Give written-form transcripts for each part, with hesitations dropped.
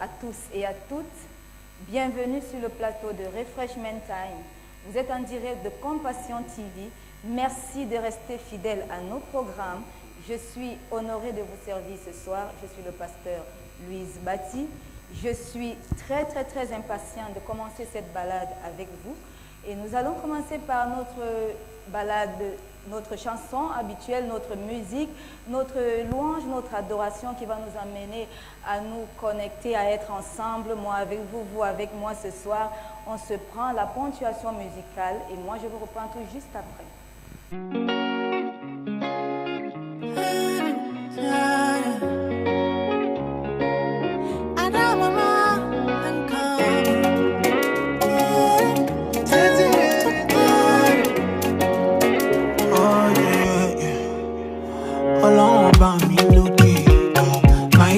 à tous et à toutes. Bienvenue sur le plateau de Refreshment Time. Vous êtes en direct de Compassion TV. Merci de rester fidèle à nos programmes. Je suis honorée de vous servir ce soir. Je suis le pasteur Louise Bati. Je suis très impatient de commencer cette balade avec vous. Et nous allons commencer par notre balade, notre chanson habituelle, notre musique, notre louange, notre adoration qui va nous amener à nous connecter, à être ensemble, moi avec vous, vous avec moi ce soir. On se prend la ponctuation musicale et moi je vous reprends tout juste après.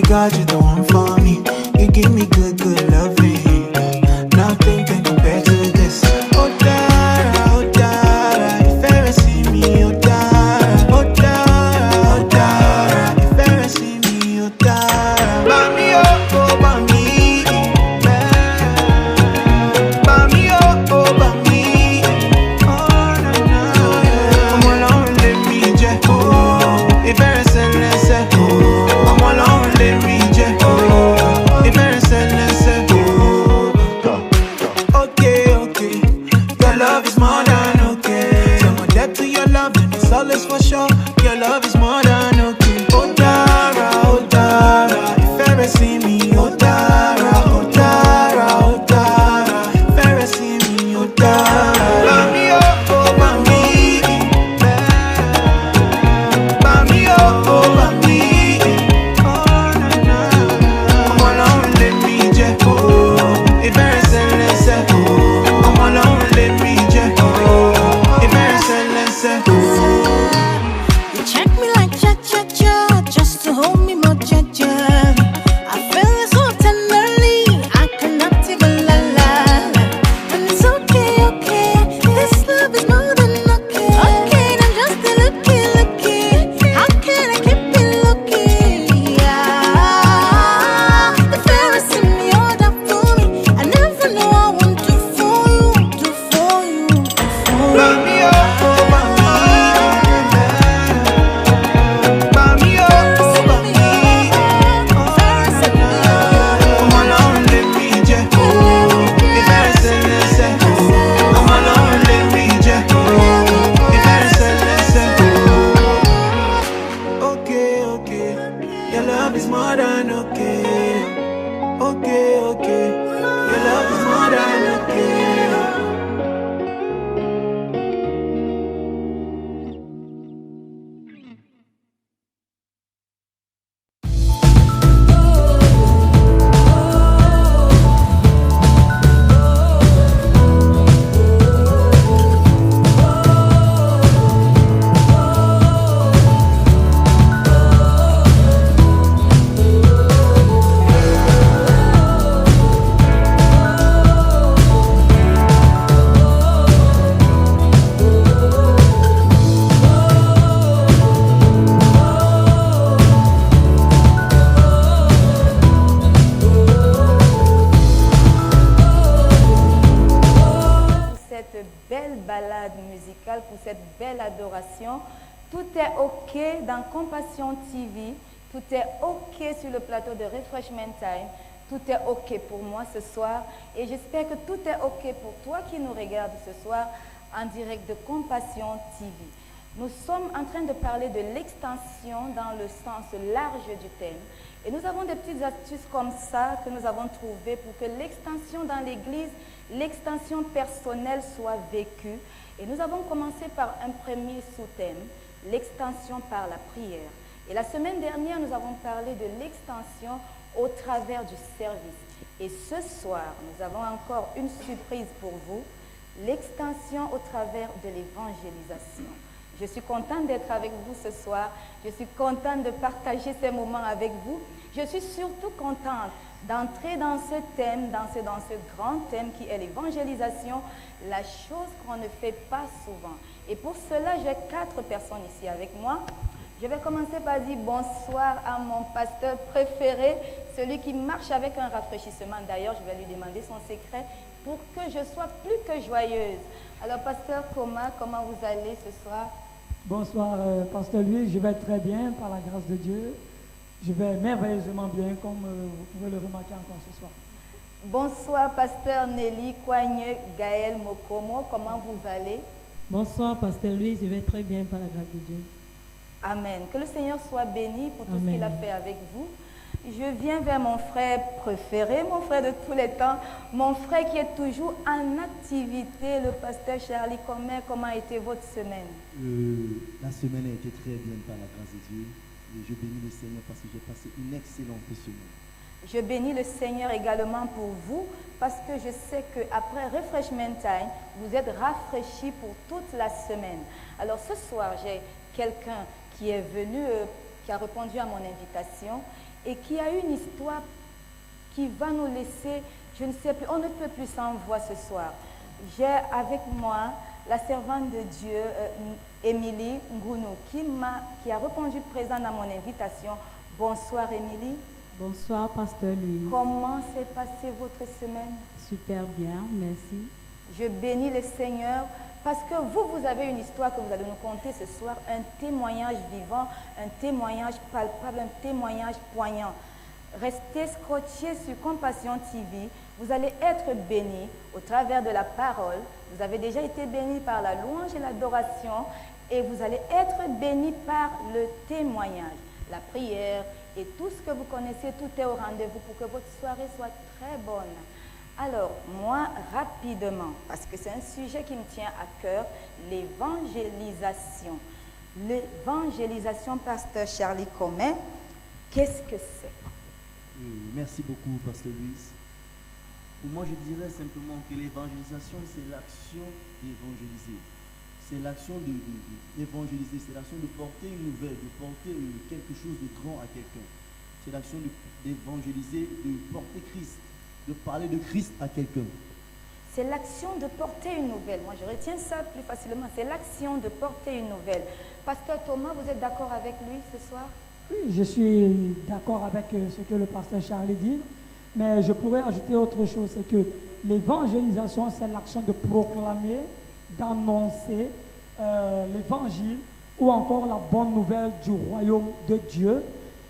God, you're the one for me. You give me good loving. Nothing can compare to this. Oh Dara, if ever see me, oh Dara, oh Dara, oh Dara, if ever see me, oh Dara. Bami oh bami, bami oh bami, oh na na. I'm alone, let me jet. Oh, if ever say let's say. I'm alone, let me jet. Oh, if ever say let's say. Okay, your love is more than okay. So my debt to your love, and it's all is for sure. Your love is more than okay. Oh Dara, if ever see me, oh Dara, oh Dara, oh Dara, if ever see me, oh Dara. Bami oh bami, bami oh bami, oh na na. I'm alone, let me jet. Oh, if ever say let's say. I'm alone, let me jet. Oh, if ever say let's say. You check me like cha-cha-cha, just to hold me more cha-cha. I feel it so tenderly, I cannot even lie. And it's okay, this love is more than okay. Okay, I'm just a looky. How can I keep it looking? Yeah. If ever see me, all that for me, I never know I want to for you, do for you, do for you. Bami oh bami, bami oh bami, I'm alone, let me jet. If ever say let's say. I'm alone, let me jet. If ever say let's say. Okay, your love is more than okay. Okay, your love is more than okay. Pour cette belle adoration. Tout est OK dans Compassion TV. Tout est OK sur le plateau de Refreshment Time. Tout est OK pour moi ce soir. Et j'espère que tout est OK pour toi qui nous regarde ce soir en direct de Compassion TV. Nous sommes en train de parler de l'extension dans le sens large du thème. Et nous avons des petites astuces comme ça que nous avons trouvées pour que l'extension dans l'Église, l'extension personnelle soit vécue. Et nous avons commencé par un premier sous-thème, l'extension par la prière. Et la semaine dernière, nous avons parlé de l'extension au travers du service. Et ce soir, nous avons encore une surprise pour vous, l'extension au travers de l'évangélisation. Je suis contente d'être avec vous ce soir. Je suis contente de partager ces moments avec vous. Je suis surtout contente d'entrer dans ce thème, dans ce grand thème qui est l'évangélisation, la chose qu'on ne fait pas souvent. Et pour cela, j'ai 4 personnes ici avec moi. Je vais commencer par dire bonsoir à mon pasteur préféré, celui qui marche avec un rafraîchissement. D'ailleurs, je vais lui demander son secret pour que je sois plus que joyeuse. Alors, pasteur Coma, comment vous allez ce soir? Bonsoir, pasteur Louis. Je vais très bien, par la grâce de Dieu. Je vais merveilleusement bien, comme vous pouvez le remarquer encore ce soir. Bonsoir, pasteur Nelly Coigne Gaël Mokomo. Comment vous allez? Bonsoir, pasteur Louis. Je vais très bien, par la grâce de Dieu. Amen. Que le Seigneur soit béni pour tout Amen. ce qu'il a fait avec vous. Je viens vers mon frère préféré, mon frère de tous les temps, mon frère qui est toujours en activité, le pasteur Charlie Comer. Comment a été votre semaine? La semaine a été très bien par la grâce de Dieu. Et je bénis le Seigneur parce que j'ai passé une excellente semaine. Je bénis le Seigneur également pour vous parce que je sais qu'après Refreshment Time, vous êtes rafraîchis pour toute la semaine. Alors ce soir, j'ai quelqu'un qui est venu, qui a répondu à mon invitation et qui a une histoire qui va nous laisser, je ne sais plus, on ne peut plus sans voix ce soir. J'ai avec moi la servante de Dieu, Émilie Ngounou, qui a répondu présent à mon invitation. Bonsoir Émilie. Bonsoir, pasteur Louis. Comment s'est passée votre semaine? Super bien, merci. Je bénis le Seigneur parce que vous avez une histoire que vous allez nous conter ce soir, un témoignage vivant, un témoignage palpable, un témoignage poignant. Restez scotchés sur Compassion TV. Vous allez être bénis au travers de la parole. Vous avez déjà été bénis par la louange et l'adoration et vous allez être bénis par le témoignage, la prière et tout ce que vous connaissez. Tout est au rendez-vous pour que votre soirée soit très bonne. Alors, moi, rapidement, parce que c'est un sujet qui me tient à cœur, l'évangélisation. L'évangélisation, pasteur Charlie Comer, qu'est-ce que c'est? Merci beaucoup, pasteur Louis. Pour moi, je dirais simplement que l'évangélisation, c'est l'action d'évangéliser. C'est l'action d'évangéliser, c'est l'action de porter une nouvelle, de porter quelque chose de grand à quelqu'un. C'est l'action d'évangéliser, de porter Christ, de parler de Christ à quelqu'un. C'est l'action de porter une nouvelle. Moi, je retiens ça plus facilement. C'est l'action de porter une nouvelle. Pasteur Thomas, vous êtes d'accord avec lui ce soir? Oui, je suis d'accord avec ce que le pasteur Charlie dit, mais je pourrais ajouter autre chose, c'est que l'évangélisation, c'est l'action de proclamer, d'annoncer l'évangile ou encore la bonne nouvelle du royaume de Dieu.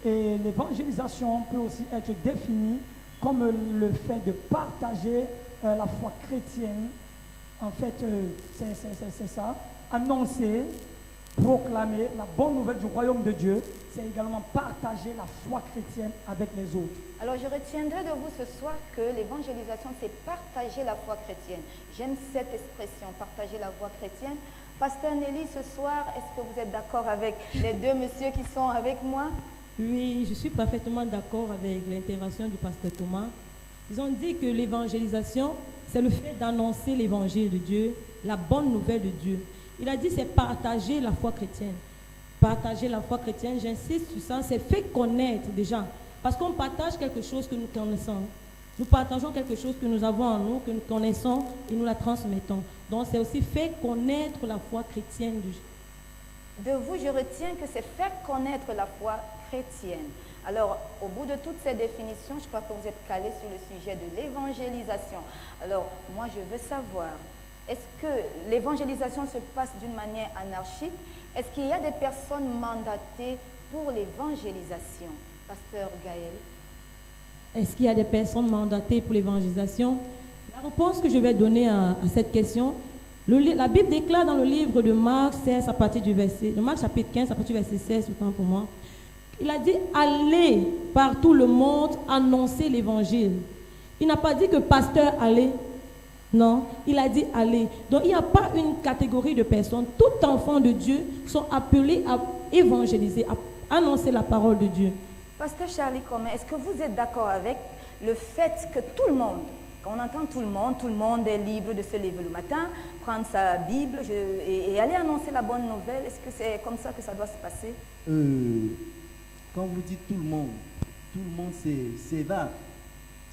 Et l'évangélisation peut aussi être définie comme le fait de partager la foi chrétienne. En fait, c'est ça. Annoncer, proclamer la bonne nouvelle du royaume de Dieu, c'est également partager la foi chrétienne avec les autres. Alors, je retiendrai de vous ce soir que l'évangélisation, c'est partager la foi chrétienne. J'aime cette expression, partager la foi chrétienne. Pasteur Nelly, ce soir, est-ce que vous êtes d'accord avec les deux messieurs qui sont avec moi? Oui, je suis parfaitement d'accord avec l'intervention du pasteur Thomas. Ils ont dit que l'évangélisation, c'est le fait d'annoncer l'évangile de Dieu, la bonne nouvelle de Dieu. Il a dit c'est partager la foi chrétienne. Partager la foi chrétienne, j'insiste sur ça, c'est fait connaître déjà. Parce qu'on partage quelque chose que nous connaissons. Nous partageons quelque chose que nous avons en nous, que nous connaissons et nous la transmettons. Donc c'est aussi fait connaître la foi chrétienne. De vous, je retiens que c'est faire connaître la foi chrétienne. Alors, au bout de toutes ces définitions, je crois que vous êtes calés sur le sujet de l'évangélisation. Alors, moi, je veux savoir, est-ce que l'évangélisation se passe d'une manière anarchique? Est-ce qu'il y a des personnes mandatées pour l'évangélisation? Pasteur Gaël. Est-ce qu'il y a des personnes mandatées pour l'évangélisation? La réponse que je vais donner à cette question, la Bible déclare dans le livre de Marc 16, à partir du verset, de Marc chapitre 15, à partir du verset 16, autant pour moi. Il a dit, allez par tout le monde annoncer l'évangile. Il n'a pas dit que pasteur allez. Non, il a dit allez. Donc il n'y a pas une catégorie de personnes. Tout enfant de Dieu sont appelés à évangéliser, à annoncer la parole de Dieu. Pasteur Charlie Comer, est-ce que vous êtes d'accord avec le fait que tout le monde, quand on entend tout le monde est libre de se lever le matin, prendre sa Bible et aller annoncer la bonne nouvelle? Est-ce que c'est comme ça que ça doit se passer? Quand vous dites tout le monde c'est vague.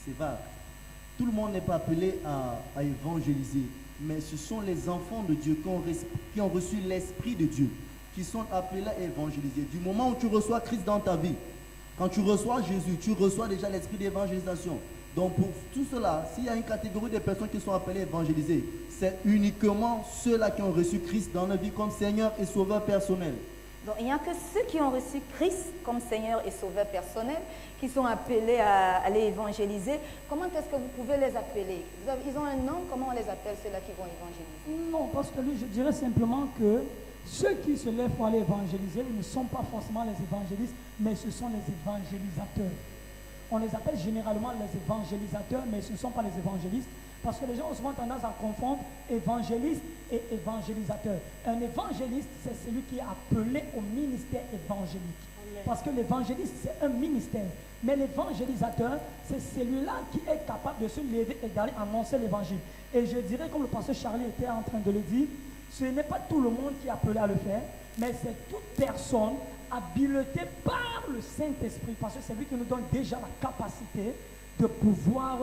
C'est vague. Tout le monde n'est pas appelé à évangéliser, mais ce sont les enfants de Dieu qui ont reçu l'Esprit de Dieu, qui sont appelés à évangéliser. Du moment où tu reçois Christ dans ta vie, Quand tu reçois Jésus, tu reçois déjà l'esprit d'évangélisation. Donc pour tout cela, s'il y a une catégorie de personnes qui sont appelées évangélisées, c'est uniquement ceux-là qui ont reçu Christ dans leur vie comme Seigneur et Sauveur personnel. Donc il n'y a que ceux qui ont reçu Christ comme Seigneur et Sauveur personnel qui sont appelés à aller évangéliser. Comment est-ce que vous pouvez les appeler? Ils ont un nom, comment on les appelle ceux-là qui vont évangéliser? Non, parce que lui, je dirais simplement que ceux qui se lèvent pour aller évangéliser, ils ne sont pas forcément les évangélistes, mais ce sont les évangélisateurs. On les appelle généralement les évangélisateurs, mais ce ne sont pas les évangélistes, parce que les gens ont souvent tendance à confondre évangéliste et évangélisateur. Un évangéliste, c'est celui qui est appelé au ministère évangélique. Parce que l'évangéliste, c'est un ministère. Mais l'évangélisateur, c'est celui-là qui est capable de se lever et d'aller annoncer l'évangile. Et je dirais, comme le pasteur Charlie était en train de le dire, ce n'est pas tout le monde qui est appelé à le faire, mais c'est toute personne habilitée par le Saint-Esprit, parce que c'est lui qui nous donne déjà la capacité de pouvoir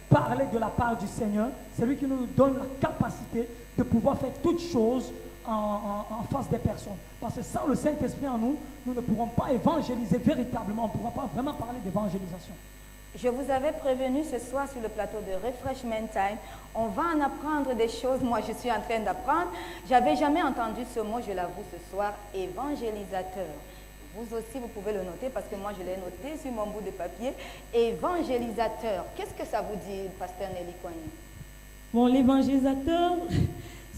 parler de la part du Seigneur. C'est lui qui nous donne la capacité de pouvoir faire toutes choses en face des personnes. Parce que sans le Saint-Esprit en nous, nous ne pourrons pas évangéliser véritablement. On ne pourra pas vraiment parler d'évangélisation. Je vous avais prévenu ce soir sur le plateau de Refreshment Time. On va en apprendre des choses. Moi, je suis en train d'apprendre. J'avais jamais entendu ce mot, je l'avoue ce soir, évangélisateur. Vous aussi, vous pouvez le noter parce que moi, je l'ai noté sur mon bout de papier. Évangélisateur. Qu'est-ce que ça vous dit, pasteur Nelly Kouani? Bon, l'évangélisateur,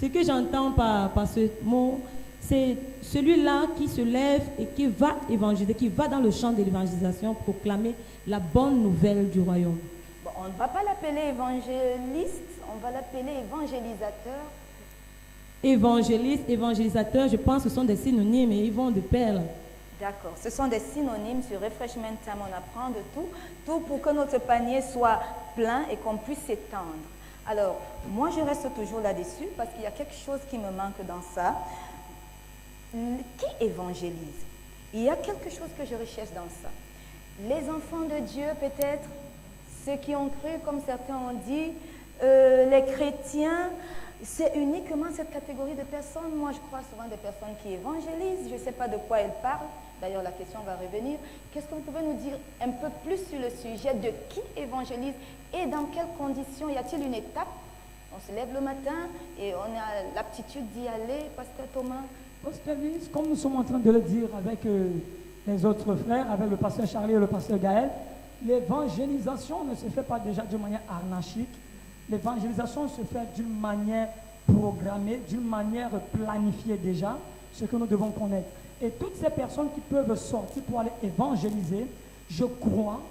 ce que j'entends par ce mot, c'est celui-là qui se lève et qui va évangéliser, qui va dans le champ de l'évangélisation proclamer la bonne nouvelle du royaume. Bon, on ne va pas l'appeler évangéliste, on va l'appeler évangélisateur. Évangéliste, évangélisateur, je pense que ce sont des synonymes et ils vont de pair. D'accord, ce sont des synonymes sur Refreshment Time, on apprend de tout pour que notre panier soit plein et qu'on puisse s'étendre. Alors, moi je reste toujours là-dessus parce qu'il y a quelque chose qui me manque dans ça. Qui évangélise? Il y a quelque chose que je recherche dans ça. Les enfants de Dieu peut-être, ceux qui ont cru, comme certains ont dit, les chrétiens, c'est uniquement cette catégorie de personnes. Moi, je crois souvent des personnes qui évangélisent. Je ne sais pas de quoi elles parlent. D'ailleurs, la question va revenir. Qu'est-ce que vous pouvez nous dire un peu plus sur le sujet de qui évangélise et dans quelles conditions? Y a-t-il une étape? On se lève le matin et on a l'aptitude d'y aller, pasteur Thomas? Pasteur Luis, comme nous sommes en train de le dire avec les autres frères, avec le pasteur Charlie et le pasteur Gaël, l'évangélisation ne se fait pas déjà d'une manière anarchique. L'évangélisation se fait d'une manière programmée, d'une manière planifiée déjà, ce que nous devons connaître. Et toutes ces personnes qui peuvent sortir pour aller évangéliser, je crois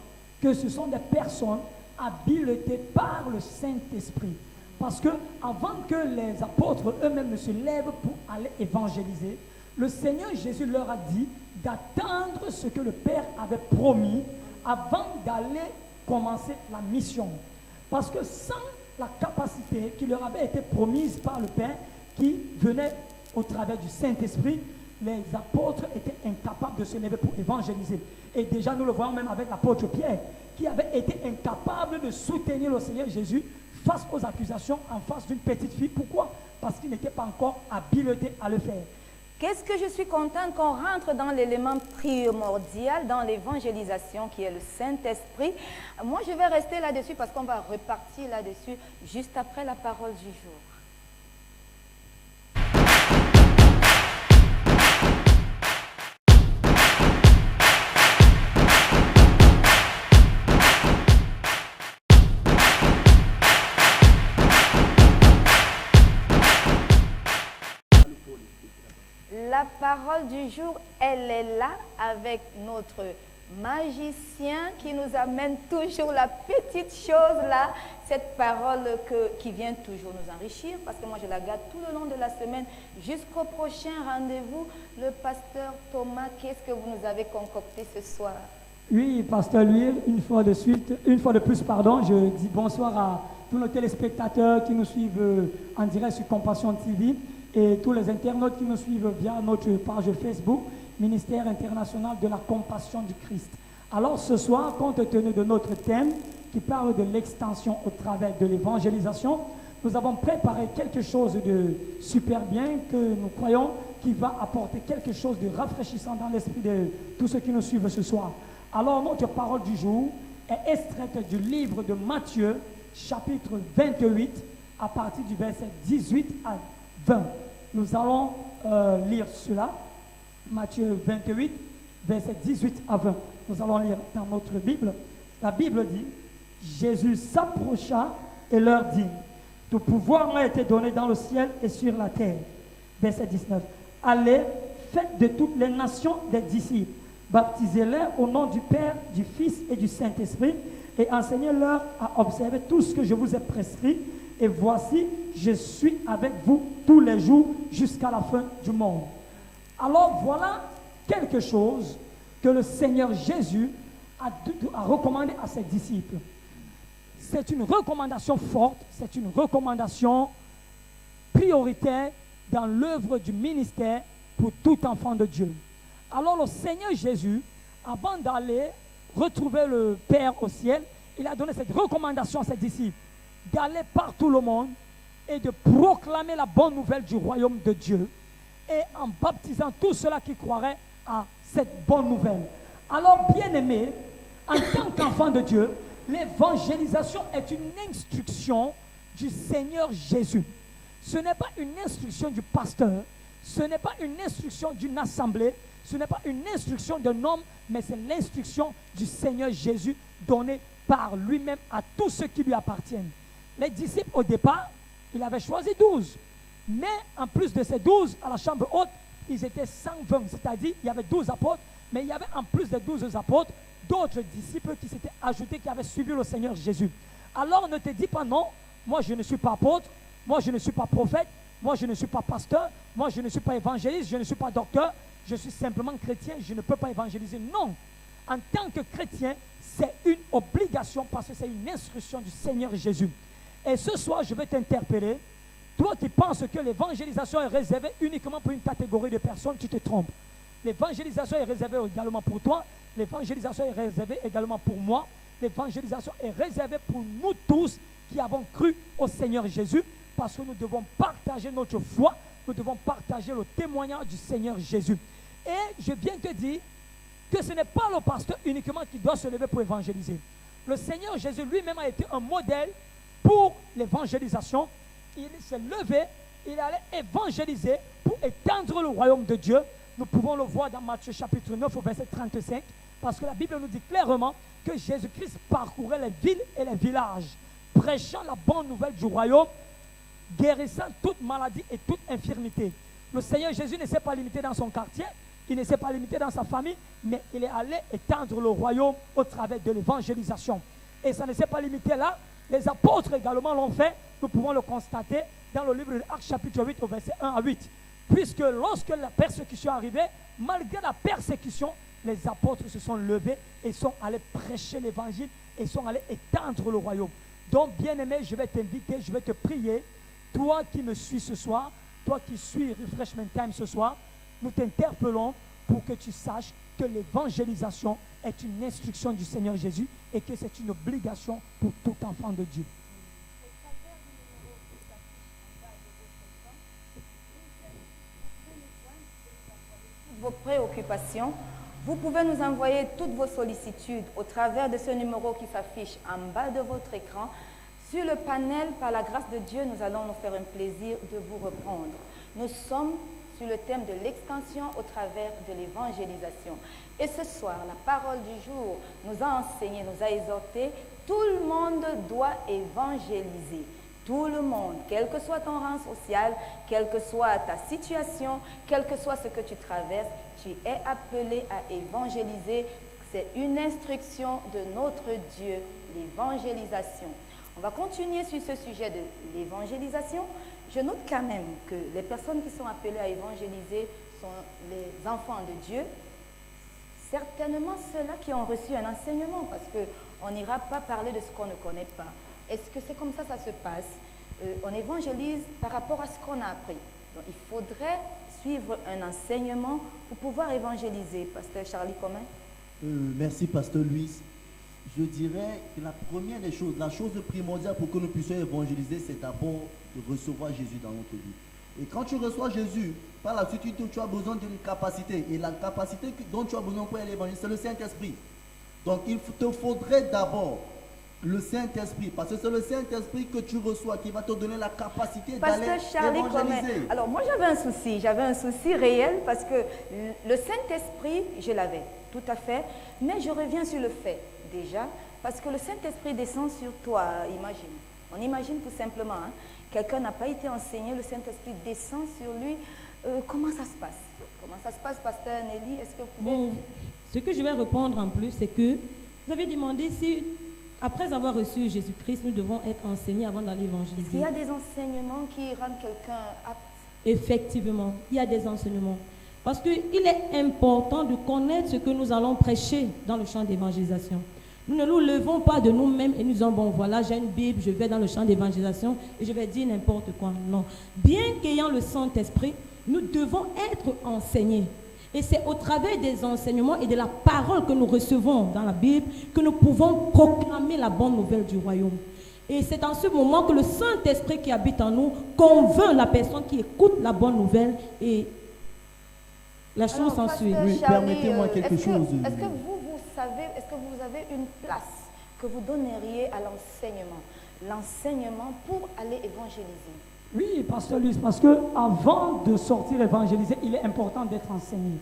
que ce sont des personnes habilitées par le Saint-Esprit. Parce que avant que les apôtres eux-mêmes ne se lèvent pour aller évangéliser, le Seigneur Jésus leur a dit d'attendre ce que le Père avait promis avant d'aller commencer la mission. Parce que sans la capacité qui leur avait été promise par le Père, qui venait au travers du Saint-Esprit, les apôtres étaient incapables de se lever pour évangéliser. Et déjà, nous le voyons même avec l'apôtre Pierre, qui avait été incapable de soutenir le Seigneur Jésus face aux accusations en face d'une petite fille. Pourquoi? Parce qu'il n'était pas encore habilité à le faire. Qu'est-ce que je suis contente qu'on rentre dans l'élément primordial dans l'évangélisation qui est le Saint-Esprit. Moi, je vais rester là-dessus parce qu'on va repartir là-dessus juste après la parole du jour. La parole du jour, elle est là avec notre magicien qui nous amène toujours la petite chose là, cette parole qui vient toujours nous enrichir, parce que moi je la garde tout le long de la semaine jusqu'au prochain rendez-vous. Le pasteur Thomas, qu'est-ce que vous nous avez concocté ce soir? Oui, pasteur Louis, une fois de plus, je dis bonsoir à tous nos téléspectateurs qui nous suivent en direct sur Compassion TV. Et tous les internautes qui nous suivent via notre page Facebook, Ministère international de la compassion du Christ. Alors ce soir, compte tenu de notre thème qui parle de l'extension au travers de l'évangélisation, nous avons préparé quelque chose de super bien que nous croyons qui va apporter quelque chose de rafraîchissant dans l'esprit de tous ceux qui nous suivent ce soir. Alors, notre parole du jour est extraite du livre de Matthieu, chapitre 28, à partir du verset 18 à 20. Nous allons lire cela, Matthieu 28, verset 18 à 20. Nous allons lire dans notre Bible. La Bible dit, Jésus s'approcha et leur dit, tout pouvoir m'a été donné dans le ciel et sur la terre. Verset 19. Allez, faites de toutes les nations des disciples, baptisez-les au nom du Père, du Fils et du Saint-Esprit, et enseignez-leur à observer tout ce que je vous ai prescrit. Et voici, je suis avec vous tous les jours jusqu'à la fin du monde. Alors voilà quelque chose que le Seigneur Jésus a recommandé à ses disciples. C'est une recommandation forte, c'est une recommandation prioritaire dans l'œuvre du ministère pour tout enfant de Dieu. Alors le Seigneur Jésus, avant d'aller retrouver le Père au ciel, il a donné cette recommandation à ses disciples d'aller par tout le monde et de proclamer la bonne nouvelle du royaume de Dieu et en baptisant tous ceux-là qui croiraient à cette bonne nouvelle. Alors, bien-aimés, en tant qu'enfant de Dieu, l'évangélisation est une instruction du Seigneur Jésus. Ce n'est pas une instruction du pasteur, ce n'est pas une instruction d'une assemblée, ce n'est pas une instruction d'un homme, mais c'est l'instruction du Seigneur Jésus donnée par lui-même à tous ceux qui lui appartiennent. Les disciples, au départ, il avait choisi 12. Mais en plus de ces 12, à la chambre haute, ils étaient 120. C'est-à-dire, il y avait 12 apôtres, mais il y avait en plus des 12 apôtres, d'autres disciples qui s'étaient ajoutés, qui avaient suivi le Seigneur Jésus. Alors ne te dis pas non, moi je ne suis pas apôtre, moi je ne suis pas prophète, moi je ne suis pas pasteur, moi je ne suis pas évangéliste, je ne suis pas docteur, je suis simplement chrétien, je ne peux pas évangéliser. Non, en tant que chrétien, c'est une obligation parce que c'est une instruction du Seigneur Jésus. Et ce soir, je vais t'interpeller. Toi qui penses que l'évangélisation est réservée uniquement pour une catégorie de personnes, tu te trompes. L'évangélisation est réservée également pour toi. L'évangélisation est réservée également pour moi. L'évangélisation est réservée pour nous tous qui avons cru au Seigneur Jésus parce que nous devons partager notre foi. Nous devons partager le témoignage du Seigneur Jésus. Et je viens te dire que ce n'est pas le pasteur uniquement qui doit se lever pour évangéliser. Le Seigneur Jésus lui-même a été un modèle pour l'évangélisation. Il s'est levé, il allait évangéliser pour étendre le royaume de Dieu. Nous pouvons le voir dans Matthieu chapitre 9 au verset 35, parce que la Bible nous dit clairement que Jésus-Christ parcourait les villes et les villages, prêchant la bonne nouvelle du royaume, guérissant toute maladie et toute infirmité. Le Seigneur Jésus ne s'est pas limité dans son quartier, il ne s'est pas limité dans sa famille, mais il est allé étendre le royaume au travers de l'évangélisation. Et ça ne s'est pas limité là. Les apôtres également l'ont fait. Nous pouvons le constater dans le livre de Actes chapitre 8 au verset 1 à 8. Puisque lorsque la persécution arrivait, malgré la persécution, les apôtres se sont levés et sont allés prêcher l'évangile et sont allés étendre le royaume. Donc, bien-aimé, je vais t'inviter, je vais te prier. Toi qui me suis ce soir, toi qui suis Refreshment Time ce soir, nous t'interpellons pour que tu saches que l'évangélisation est une instruction du Seigneur Jésus et que c'est une obligation pour tout enfant de Dieu. Vos préoccupations, vous pouvez nous envoyer toutes vos sollicitudes au travers de ce numéro qui s'affiche en bas de votre écran. Sur le panel, par la grâce de Dieu, nous allons nous faire un plaisir de vous répondre. Nous sommes sur le thème de l'extension au travers de l'évangélisation. Et ce soir, la parole du jour nous a enseigné, nous a exhorté, tout le monde doit évangéliser. Tout le monde, quel que soit ton rang social, quelle que soit ta situation, quel que soit ce que tu traverses, tu es appelé à évangéliser. C'est une instruction de notre Dieu, l'évangélisation. On va continuer sur ce sujet de l'évangélisation. Je note quand même que les personnes qui sont appelées à évangéliser sont les enfants de Dieu. Certainement ceux-là qui ont reçu un enseignement, parce qu'on n'ira pas parler de ce qu'on ne connaît pas. Est-ce que c'est comme ça se passe? On évangélise par rapport à ce qu'on a appris. Donc, il faudrait suivre un enseignement pour pouvoir évangéliser. Pasteur Charlie Commun? Merci, Pasteur Louis. Je dirais que la première des choses, la chose primordiale pour que nous puissions évangéliser, c'est d'abord de recevoir Jésus dans notre vie. Et quand tu reçois Jésus, par la suite, tu as besoin d'une capacité. Et la capacité dont tu as besoin pour aller l'évangile, c'est le Saint-Esprit. Donc, il te faudrait d'abord le Saint-Esprit, parce que c'est le Saint-Esprit que tu reçois qui va te donner la capacité d'aller Pasteur Charlie évangéliser. Alors moi j'avais un souci réel parce que le Saint-Esprit, je l'avais, tout à fait, mais je reviens sur le fait déjà, parce que le Saint-Esprit descend sur toi, imagine. On imagine tout simplement, hein, quelqu'un n'a pas été enseigné, le Saint-Esprit descend sur lui. Comment ça se passe? Comment ça se passe, Pasteur Nelly? Est-ce que vous pouvez... Bon, ce que je vais répondre en plus, c'est que vous avez demandé si, après avoir reçu Jésus-Christ, nous devons être enseignés avant d'aller évangéliser. Il y a des enseignements qui rendent quelqu'un apte. Effectivement, il y a des enseignements. Parce qu'il est important de connaître ce que nous allons prêcher dans le champ d'évangélisation. Nous ne nous levons pas de nous-mêmes et nous disons, bon voilà, j'ai une Bible, je vais dans le champ d'évangélisation et je vais dire n'importe quoi. Non. Bien qu'ayant le Saint-Esprit, nous devons être enseignés. Et c'est au travers des enseignements et de la parole que nous recevons dans la Bible que nous pouvons proclamer la bonne nouvelle du royaume. Et c'est en ce moment que le Saint-Esprit qui habite en nous convainc la personne qui écoute la bonne nouvelle et la chose Alors, s'ensuit. Pasteur Oui, Charlie, permettez-moi quelque chose. Est-ce que vous savez, est-ce que vous avez une place que vous donneriez à l'enseignement pour aller évangéliser? Oui, Pasteur Luis, parce que avant de sortir évangéliser, il est important d'être enseigné.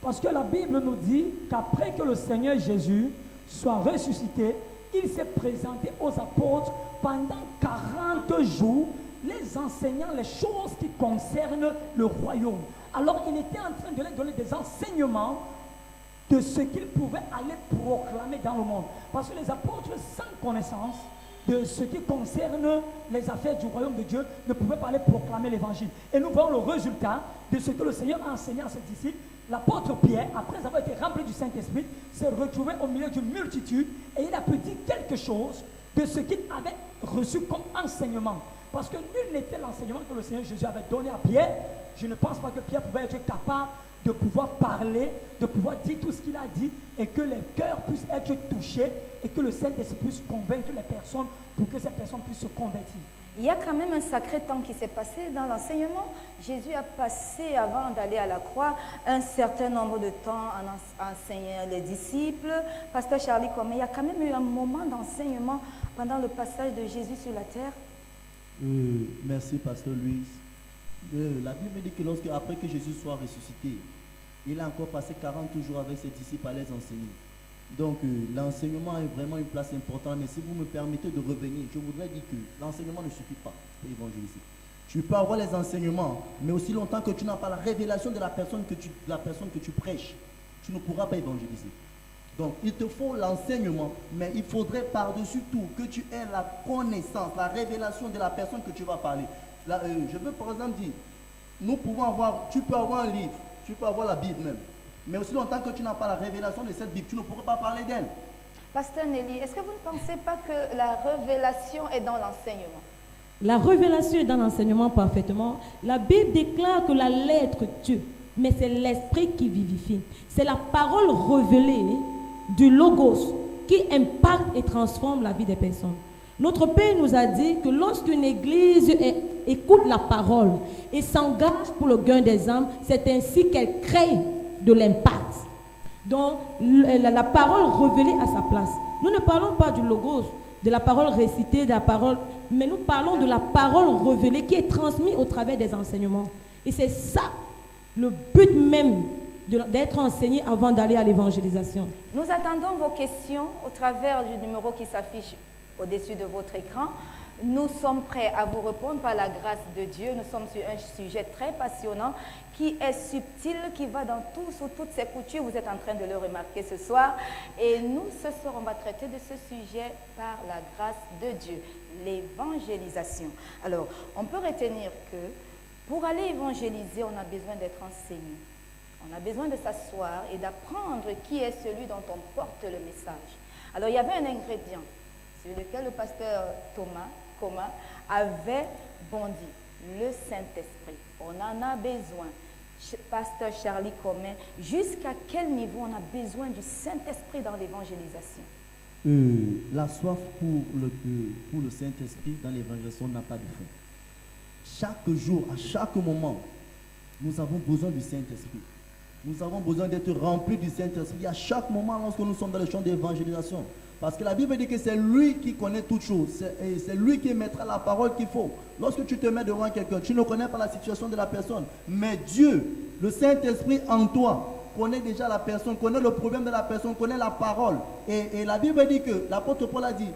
Parce que la Bible nous dit qu'après que le Seigneur Jésus soit ressuscité, il s'est présenté aux apôtres pendant 40 jours, les enseignant les choses qui concernent le royaume. Alors il était en train de leur donner des enseignements de ce qu'ils pouvaient aller proclamer dans le monde. Parce que les apôtres, sans connaissance de ce qui concerne les affaires du royaume de Dieu, ne pouvaient pas aller proclamer l'évangile. Et nous voyons le résultat de ce que le Seigneur a enseigné à ses disciples. L'apôtre Pierre, après avoir été rempli du Saint-Esprit, s'est retrouvé au milieu d'une multitude et il a pu dire quelque chose de ce qu'il avait reçu comme enseignement. Parce que nul n'était l'enseignement que le Seigneur Jésus avait donné à Pierre. Je ne pense pas que Pierre pouvait être capable de pouvoir parler, de pouvoir dire tout ce qu'il a dit et que les cœurs puissent être touchés et que le Saint-Esprit puisse convaincre les personnes pour que ces personnes puissent se convertir. Il y a quand même un sacré temps qui s'est passé dans l'enseignement. Jésus a passé, avant d'aller à la croix, un certain nombre de temps en enseignant les disciples. Pasteur Charlie, comme il y a quand même eu un moment d'enseignement pendant le passage de Jésus sur la terre. Merci, Pasteur Louis. La Bible dit que après que Jésus soit ressuscité, il a encore passé 40 jours avec ses disciples à les enseigner. Donc l'enseignement a vraiment une place importante, mais si vous me permettez de revenir, je voudrais dire que l'enseignement ne suffit pas pour évangéliser. Tu peux avoir les enseignements, mais aussi longtemps que tu n'as pas la révélation de la personne que tu prêches, tu ne pourras pas évangéliser. Donc il te faut l'enseignement, mais il faudrait par-dessus tout que tu aies la connaissance, la révélation de la personne que tu vas parler. Là, je veux par exemple dire, tu peux avoir un livre, tu peux avoir la Bible même, mais aussi longtemps que tu n'as pas la révélation de cette Bible, tu ne pourras pas parler d'elle. Pasteur Nelly, est-ce que vous ne pensez pas que la révélation est dans l'enseignement? La révélation est dans l'enseignement parfaitement. La Bible déclare que la lettre tue, mais c'est l'esprit qui vivifie. C'est la parole révélée du Logos qui impacte et transforme la vie des personnes. Notre Père nous a dit que lorsqu'une église écoute la parole et s'engage pour le gain des âmes, c'est ainsi qu'elle crée de l'impact. Donc, la parole révélée à sa place. Nous ne parlons pas du Logos, de la parole récitée, de la parole, mais nous parlons de la parole révélée qui est transmise au travers des enseignements. Et c'est ça, le but même d'être enseigné avant d'aller à l'évangélisation. Nous attendons vos questions au travers du numéro qui s'affiche au-dessus de votre écran. Nous sommes prêts à vous répondre par la grâce de Dieu. Nous sommes sur un sujet très passionnant qui est subtil, qui va dans sous toutes ses coutures. Vous êtes en train de le remarquer ce soir. Et nous, ce soir, on va traiter de ce sujet par la grâce de Dieu, l'évangélisation. Alors, on peut retenir que pour aller évangéliser, on a besoin d'être enseigné. On a besoin de s'asseoir et d'apprendre qui est celui dont on porte le message. Alors, il y avait un ingrédient sur lequel le pasteur Thomas avait bondi, le Saint-Esprit. On en a besoin. Pasteur Charlie Commet, jusqu'à quel niveau on a besoin du Saint-Esprit dans l'évangélisation? La soif pour le Saint-Esprit dans l'évangélisation n'a pas de fin. chaque jour, à chaque moment, nous avons besoin du Saint-Esprit. Nous avons besoin d'être remplis du Saint-Esprit à chaque moment lorsque nous sommes dans le champ d'évangélisation. Parce que la Bible dit que c'est lui qui connaît toutes choses. C'est lui qui mettra la parole qu'il faut. Lorsque tu te mets devant quelqu'un, tu ne connais pas la situation de la personne. Mais Dieu, le Saint-Esprit en toi, connaît déjà la personne, connaît le problème de la personne, connaît la parole. Et la Bible dit que, l'apôtre Paul a dit,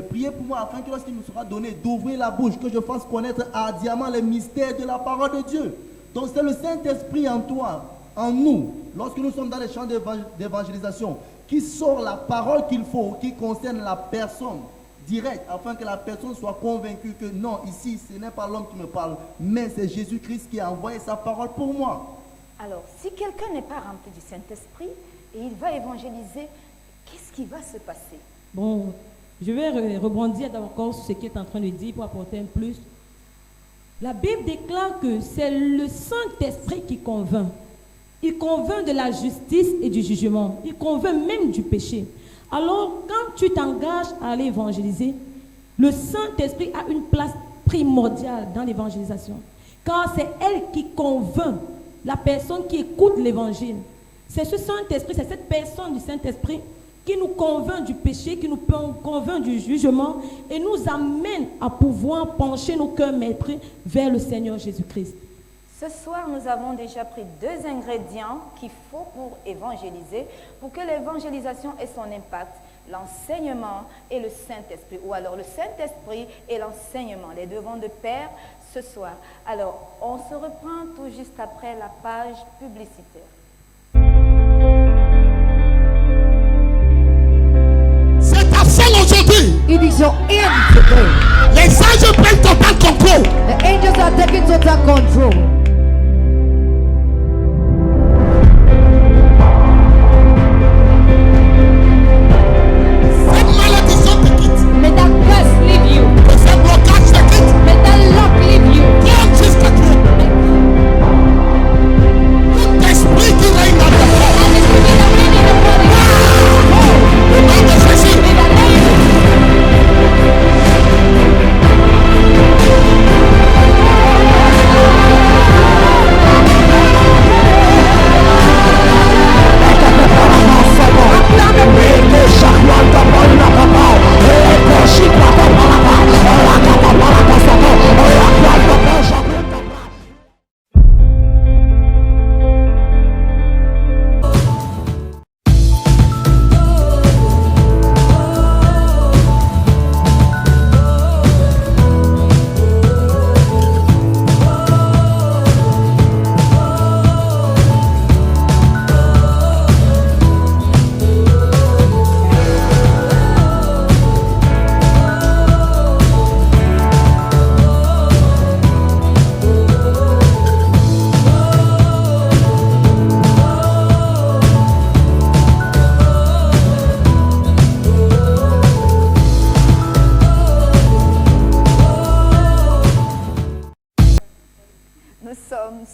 priez pour moi afin que lorsqu'il me sera donné d'ouvrir la bouche, que je fasse connaître ardemment les mystères de la parole de Dieu. Donc c'est le Saint-Esprit en toi, en nous, lorsque nous sommes dans les champs d'évangélisation, qui sort la parole qu'il faut, qui concerne la personne directe, afin que la personne soit convaincue que non, ici, ce n'est pas l'homme qui me parle, mais c'est Jésus-Christ qui a envoyé sa parole pour moi. Alors, si quelqu'un n'est pas rempli du Saint-Esprit et il va évangéliser, qu'est-ce qui va se passer? Bon, je vais rebondir encore sur ce qu'il est en train de dire pour apporter un plus. La Bible déclare que c'est le Saint-Esprit qui convainc. Il convainc de la justice et du jugement. Il convainc même du péché. Alors, quand tu t'engages à aller évangéliser, le Saint-Esprit a une place primordiale dans l'évangélisation. Car c'est elle qui convainc la personne qui écoute l'évangile. C'est ce Saint-Esprit, c'est cette personne du Saint-Esprit qui nous convainc du péché, qui nous convainc du jugement et nous amène à pouvoir pencher nos cœurs maîtres vers le Seigneur Jésus-Christ. Ce soir, nous avons déjà pris 2 ingrédients qu'il faut pour évangéliser, pour que l'évangélisation ait son impact, l'enseignement et le Saint-Esprit, ou alors le Saint-Esprit et l'enseignement. Les deux vont de pair ce soir. Alors, on se reprend tout juste après la page publicitaire. C'est ta fin aujourd'hui. It is your end today. Les anges prennent total contrôle. The angels are taking total control. Cette malédiction te quitte. May that curse leave you. Que ce blocage te quitte. May that lock leave you. Viens jusqu'à toi. Tout esprit qui règne dans ton corps. And the spirit that reign in the body. Au nom de Jésus. May that leave you.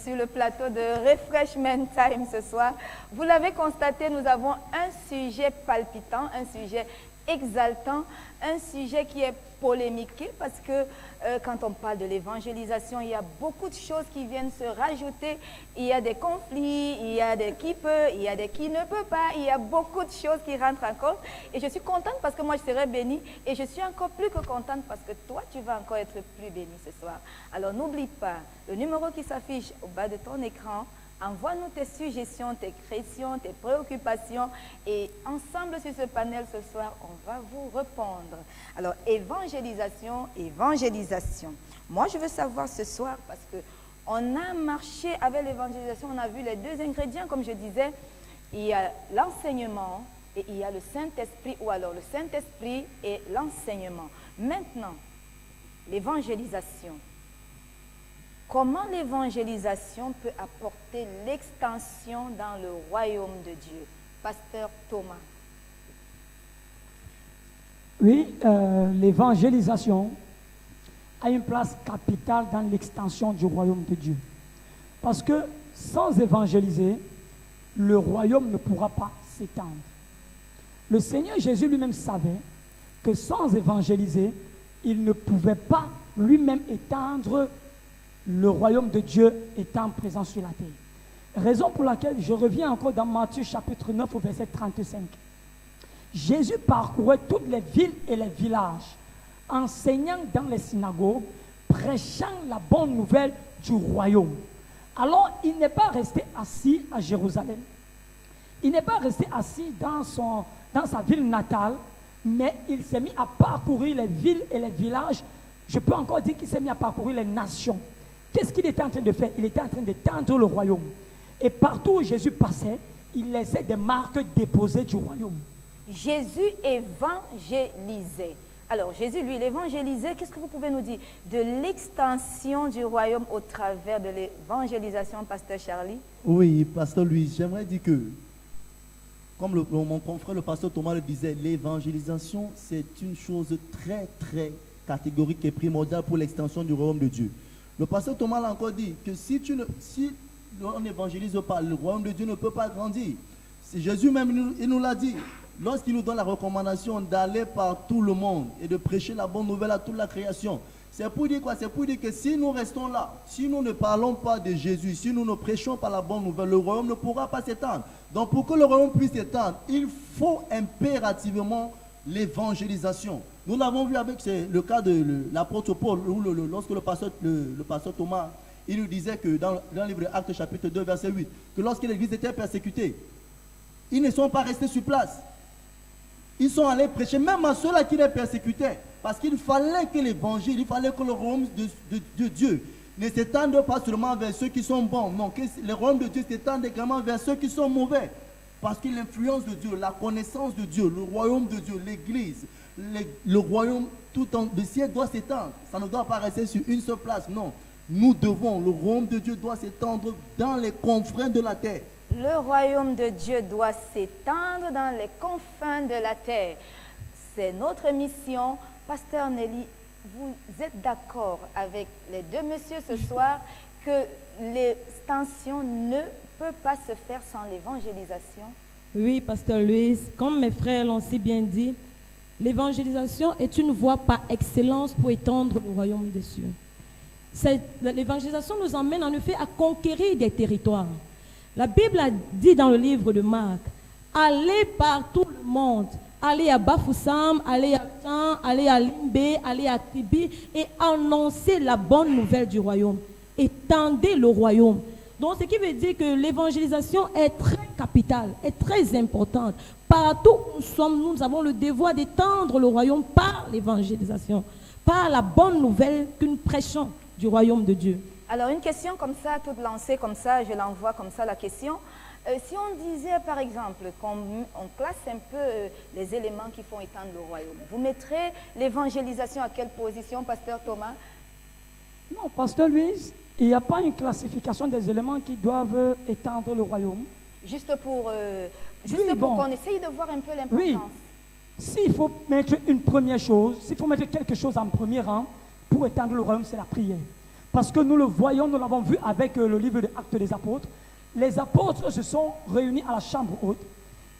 Sur le plateau de Refreshment Time ce soir. Vous l'avez constaté, nous avons un sujet palpitant, un sujet exaltant, un sujet qui est polémiqué parce que quand on parle de l'évangélisation, il y a beaucoup de choses qui viennent se rajouter. Il y a des conflits, il y a des qui peut, il y a des qui ne peut pas, il y a beaucoup de choses qui rentrent en compte. Et je suis contente parce que moi je serai bénie et je suis encore plus que contente parce que toi tu vas encore être plus bénie ce soir. Alors n'oublie pas, le numéro qui s'affiche au bas de ton écran, envoie-nous tes suggestions, tes questions, tes préoccupations et ensemble sur ce panel ce soir, on va vous répondre. Alors, évangélisation, évangélisation. Moi, je veux savoir ce soir parce qu'on a marché avec l'évangélisation, on a vu les 2 ingrédients, comme je disais, il y a l'enseignement et il y a le Saint-Esprit, ou alors le Saint-Esprit et l'enseignement. Maintenant, l'évangélisation. Comment l'évangélisation peut apporter l'extension dans le royaume de Dieu? Pasteur Thomas. Oui, l'évangélisation a une place capitale dans l'extension du royaume de Dieu. Parce que sans évangéliser, le royaume ne pourra pas s'étendre. Le Seigneur Jésus lui-même savait que sans évangéliser, il ne pouvait pas lui-même étendre le royaume de Dieu étant présent sur la terre. Raison pour laquelle je reviens encore dans Matthieu chapitre 9 au verset 35. Jésus parcourait toutes les villes et les villages, enseignant dans les synagogues, prêchant la bonne nouvelle du royaume. Alors, il n'est pas resté assis à Jérusalem. Il n'est pas resté assis dans sa ville natale, mais il s'est mis à parcourir les villes et les villages. Je peux encore dire qu'il s'est mis à parcourir les nations. Qu'est-ce qu'il était en train de faire? Il était en train d'étendre le royaume. Et partout où Jésus passait, il laissait des marques déposées du royaume. Jésus évangélisait. Alors, Jésus, lui, il évangélisait. Qu'est-ce que vous pouvez nous dire de l'extension du royaume au travers de l'évangélisation, Pasteur Charlie? Oui, Pasteur Louis, j'aimerais dire que, comme mon confrère, le pasteur Thomas le disait, l'évangélisation, c'est une chose très, très catégorique et primordiale pour l'extension du royaume de Dieu. Le pasteur Thomas l'a encore dit que si on n'évangélise pas, le royaume de Dieu ne peut pas grandir. C'est Jésus même, il nous l'a dit. Lorsqu'il nous donne la recommandation d'aller par tout le monde et de prêcher la bonne nouvelle à toute la création, c'est pour dire quoi? C'est pour dire que si nous restons là, si nous ne parlons pas de Jésus, si nous ne prêchons pas la bonne nouvelle, le royaume ne pourra pas s'étendre. Donc pour que le royaume puisse s'étendre, il faut impérativement l'évangélisation. Nous l'avons vu avec le cas de l'apôtre Paul, où lorsque le pasteur Thomas, il nous disait que dans le livre d'Actes chapitre 2 verset 8, que lorsque l'église était persécutée, ils ne sont pas restés sur place. Ils sont allés prêcher même à ceux-là qui les persécutaient. Parce qu'il fallait que l'évangile, il fallait que le royaume de Dieu ne s'étende pas seulement vers ceux qui sont bons. Non, que le royaume de Dieu s'étende également vers ceux qui sont mauvais. Parce que l'influence de Dieu, la connaissance de Dieu, le royaume de Dieu, l'église, le royaume tout en de ciel doit s'étendre. Ça ne doit pas rester sur une seule place. Non, nous devons, le royaume de Dieu doit s'étendre dans les confins de la terre. Le royaume de Dieu doit s'étendre dans les confins de la terre. C'est notre mission. Pasteur Nelly, vous êtes d'accord avec les deux messieurs ce soir que l'extension ne peut pas se faire sans l'évangélisation? Oui, Pasteur Louis, comme mes frères l'ont si bien dit, l'évangélisation est une voie par excellence pour étendre le royaume des cieux. L'évangélisation nous emmène en effet à conquérir des territoires. La Bible a dit dans le livre de Marc, allez par tout le monde, allez à Bafoussam, allez à Tan, allez à Limbé, allez à Tibi et annoncez la bonne nouvelle du royaume. Étendez le royaume. Donc ce qui veut dire que l'évangélisation est très capitale, est très importante. Partout où nous sommes, nous avons le devoir d'étendre le royaume par l'évangélisation, par la bonne nouvelle que nous prêchons du royaume de Dieu. Alors, une question comme ça, toute lancée comme ça, je l'envoie comme ça, la question. Si on disait, par exemple, qu'on classe un peu les éléments qui font étendre le royaume, vous mettrez l'évangélisation à quelle position, Pasteur Thomas? Non, Pasteur Louis, il n'y a pas une classification des éléments qui doivent étendre le royaume. Juste pour qu'on essaye de voir un peu l'importance. Oui, s'il faut mettre une première chose, s'il faut mettre quelque chose en premier rang pour étendre le royaume, c'est la prière. Parce que nous le voyons, nous l'avons vu avec le livre des Actes des Apôtres. Les apôtres se sont réunis à la chambre haute.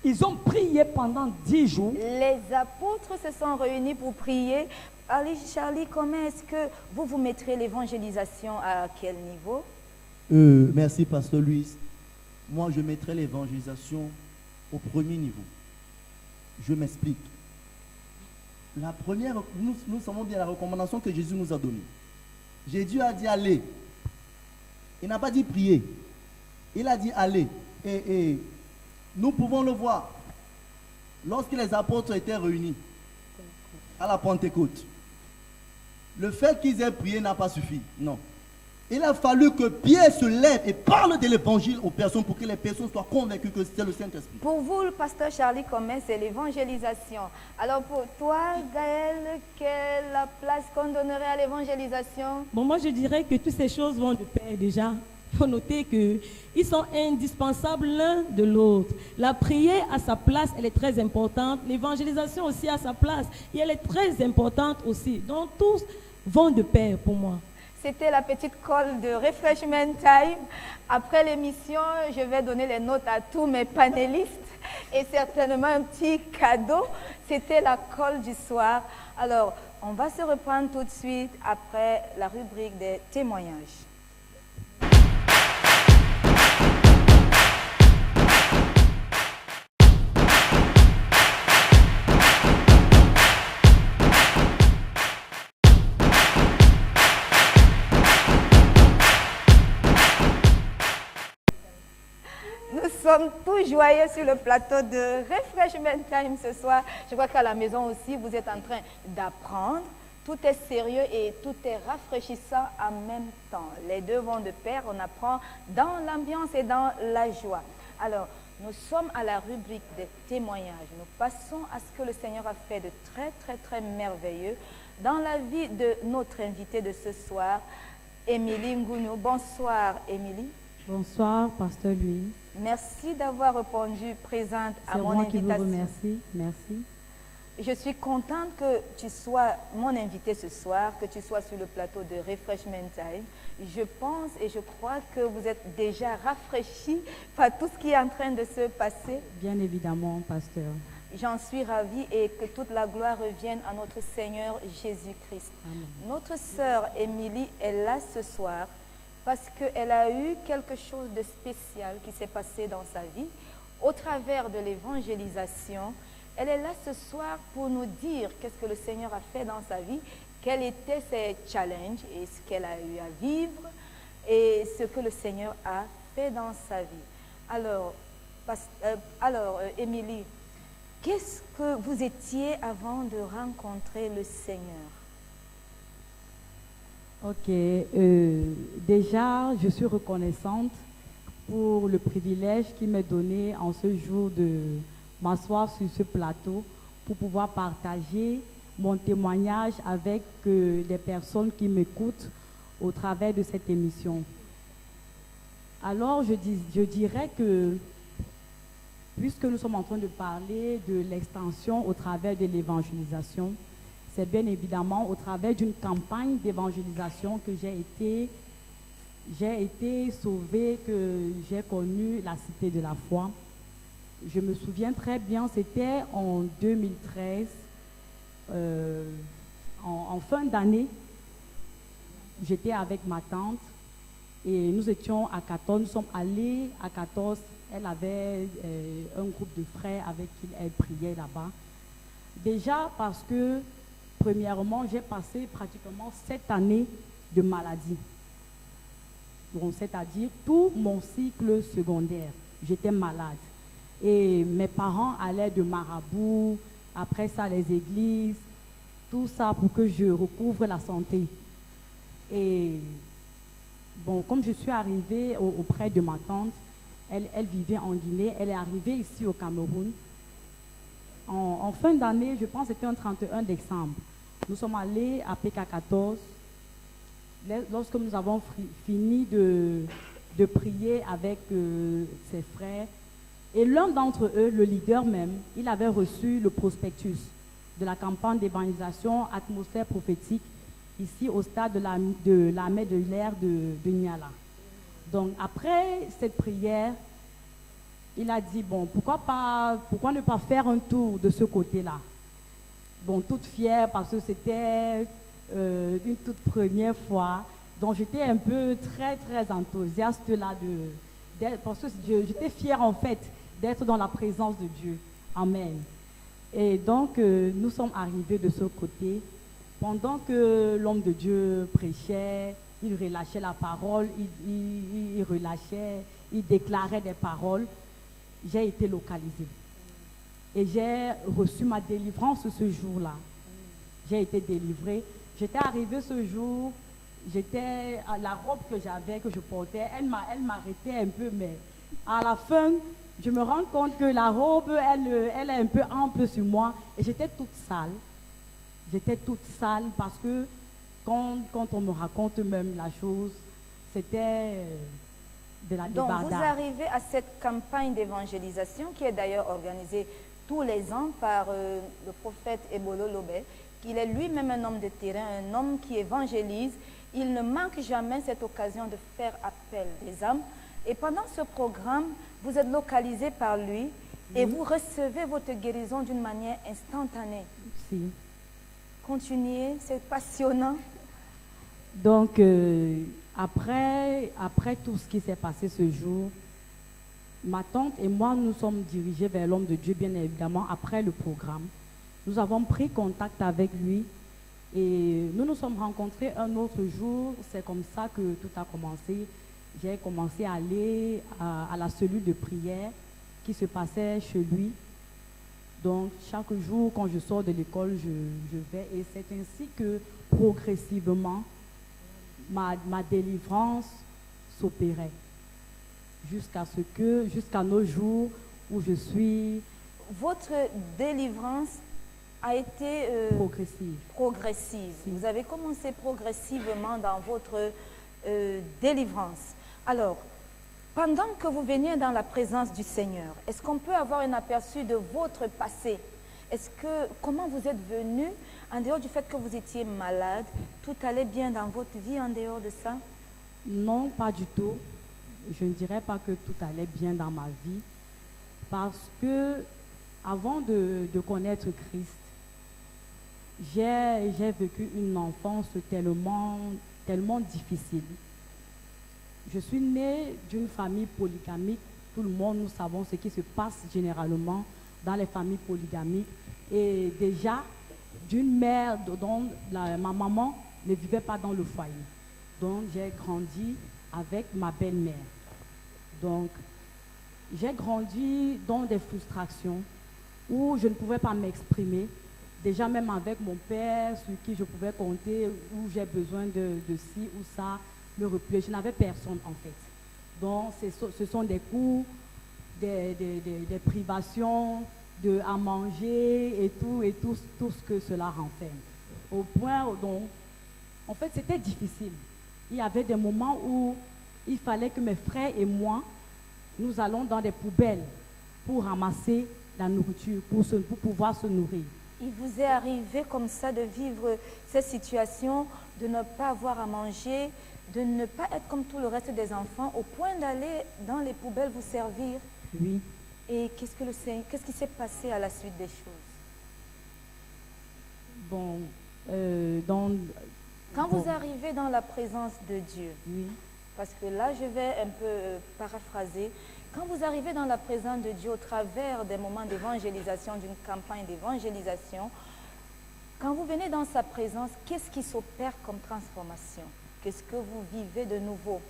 Ils ont prié pendant 10 jours. Les apôtres se sont réunis pour prier. Allez, Charlie, comment est-ce que vous mettrez l'évangélisation à quel niveau? Merci, Pasteur Louis. Moi, je mettrai l'évangélisation au premier niveau. Je m'explique. La première, nous savons bien la recommandation que Jésus nous a donnée. Jésus a dit aller. Il n'a pas dit prier. Il a dit aller. Et nous pouvons le voir. Lorsque les apôtres étaient réunis à la Pentecôte, le fait qu'ils aient prié n'a pas suffi. Non. Il a fallu que Pierre se lève et parle de l'évangile aux personnes pour que les personnes soient convaincues que c'est le Saint-Esprit. Pour vous, le pasteur Charlie Commet, c'est l'évangélisation. Alors pour toi, Gaël, quelle est la place qu'on donnerait à l'évangélisation? Bon, moi je dirais que toutes ces choses vont de pair déjà. Il faut noter qu'ils sont indispensables l'un de l'autre. La prière à sa place, elle est très importante. L'évangélisation aussi à sa place, et elle est très importante aussi. Donc tous vont de pair pour moi. C'était la petite colle de Refreshment Time. Après l'émission, je vais donner les notes à tous mes panélistes et certainement un petit cadeau. C'était la colle du soir. Alors, on va se reprendre tout de suite après la rubrique des témoignages. sommes tous joyeux sur le plateau de Refreshment Time ce soir. Je crois qu'à la maison aussi, vous êtes en train d'apprendre. Tout est sérieux et tout est rafraîchissant en même temps. Les deux vont de pair, on apprend dans l'ambiance et dans la joie. Alors, nous sommes à la rubrique des témoignages. Nous passons à ce que le Seigneur a fait de très, très, très merveilleux dans la vie de notre invitée de ce soir, Émilie Ngounou. Bonsoir, Émilie. Bonsoir, Pasteur Louis. Merci d'avoir répondu présente à C'est mon moi qui vous invitation. remercie. Merci. Je suis contente que tu sois mon invité ce soir, que tu sois sur le plateau de Refreshment Time. Je pense et je crois que vous êtes déjà rafraîchi par tout ce qui est en train de se passer. Bien évidemment, Pasteur. J'en suis ravie et que toute la gloire revienne à notre Seigneur Jésus-Christ. Amen. Notre sœur Émilie est là ce soir parce qu'elle a eu quelque chose de spécial qui s'est passé dans sa vie au travers de l'évangélisation. Elle est là ce soir pour nous dire qu'est-ce que le Seigneur a fait dans sa vie, quels étaient ses challenges et ce qu'elle a eu à vivre et ce que le Seigneur a fait dans sa vie. Alors, Émilie, qu'est-ce que vous étiez avant de rencontrer le Seigneur? Ok. Déjà, je suis reconnaissante pour le privilège qui m'est donné en ce jour de m'asseoir sur ce plateau pour pouvoir partager mon témoignage avec les personnes qui m'écoutent au travers de cette émission. Alors, je dirais que, puisque nous sommes en train de parler de l'extension au travers de l'évangélisation, c'est bien évidemment au travers d'une campagne d'évangélisation que j'ai été sauvée, que j'ai connu la cité de la foi. Je me souviens très bien, c'était en 2013, en fin d'année, j'étais avec ma tante et nous étions à 14, nous sommes allés à 14, elle avait un groupe de frères avec qui elle priait là-bas. Déjà parce que, premièrement, j'ai passé pratiquement 7 années de maladie. Donc, c'est-à-dire tout mon cycle secondaire, j'étais malade. Et mes parents allaient de marabout, après ça les églises, tout ça pour que je recouvre la santé. Et bon, comme je suis arrivée auprès de ma tante, elle vivait en Guinée, elle est arrivée ici au Cameroun. En fin d'année, je pense que c'était un 31 décembre, nous sommes allés à PK14. Lorsque nous avons fini de prier avec ses frères, et l'un d'entre eux, le leader même, il avait reçu le prospectus de la campagne d'évangélisation atmosphère prophétique ici au stade de l'armée de l'air de Niala. Donc après cette prière, il a dit, bon, pourquoi ne pas faire un tour de ce côté-là? Bon, toute fière parce que c'était une toute première fois. Donc j'étais un peu très, très enthousiaste là parce que j'étais fière en fait d'être dans la présence de Dieu. Amen. Et donc, nous sommes arrivés de ce côté. Pendant que l'homme de Dieu prêchait, il relâchait la parole, il relâchait, il déclarait des paroles. J'ai été localisée. Et j'ai reçu ma délivrance ce jour-là. J'ai été délivrée. J'étais arrivée ce jour, la robe que j'avais, que je portais, elle m'arrêtait un peu, mais à la fin, je me rends compte que la robe, elle est un peu ample sur moi et j'étais toute sale. J'étais toute sale parce que quand on me raconte même la chose, c'était de la débardade. Donc vous arrivez à cette campagne d'évangélisation qui est d'ailleurs organisée tous les ans par le prophète Ebolo Lobé, qui est lui-même un homme de terrain, un homme qui évangélise. Il ne manque jamais cette occasion de faire appel des âmes. Et pendant ce programme, vous êtes localisé par lui et vous recevez votre guérison d'une manière instantanée. Si. Continuez, c'est passionnant. Donc, après tout ce qui s'est passé ce jour, ma tante et moi, nous sommes dirigés vers l'homme de Dieu, bien évidemment, après le programme. Nous avons pris contact avec lui et nous nous sommes rencontrés un autre jour. C'est comme ça que tout a commencé. j'ai commencé à aller à la cellule de prière qui se passait chez lui. Donc, chaque jour, quand je sors de l'école, je vais. Et c'est ainsi que, progressivement, ma délivrance s'opérait. Jusqu'à nos jours où je suis Votre délivrance a été progressive. Si. Vous avez commencé progressivement dans votre délivrance. Alors, pendant que vous veniez dans la présence du Seigneur, est-ce qu'on peut avoir un aperçu de votre passé? Comment vous êtes venu, en dehors du fait que vous étiez malade, tout allait bien dans votre vie en dehors de ça? Non, pas du tout. Je ne dirais pas que tout allait bien dans ma vie, parce que avant de connaître Christ, j'ai vécu une enfance tellement difficile. Je suis née d'une famille polygamique. Tout le monde, nous savons ce qui se passe généralement dans les familles polygamiques. Et déjà, d'une mère dont ma maman ne vivait pas dans le foyer. Donc, j'ai grandi avec ma belle-mère. Donc, j'ai grandi dans des frustrations où je ne pouvais pas m'exprimer. Déjà, même avec mon père, sur qui je pouvais compter, où j'ai besoin de ci ou ça, me replier. Je n'avais personne, en fait. Donc, ce sont des coups, des privations, à manger et tout ce que cela renferme. Au point où, en fait, c'était difficile. Il y avait des moments où il fallait que mes frères et moi, nous allons dans des poubelles pour ramasser la nourriture, pour pouvoir se nourrir. Il vous est arrivé comme ça de vivre cette situation, de ne pas avoir à manger, de ne pas être comme tout le reste des enfants, au point d'aller dans les poubelles vous servir? Oui. Et qu'est-ce qui s'est passé à la suite des choses? Quand vous arrivez dans la présence de Dieu, oui. Parce que là, je vais un peu paraphraser. Quand vous arrivez dans la présence de Dieu au travers des moments d'évangélisation, d'une campagne d'évangélisation, quand vous venez dans sa présence, qu'est-ce qui s'opère comme transformation? Qu'est-ce que vous vivez de nouveau?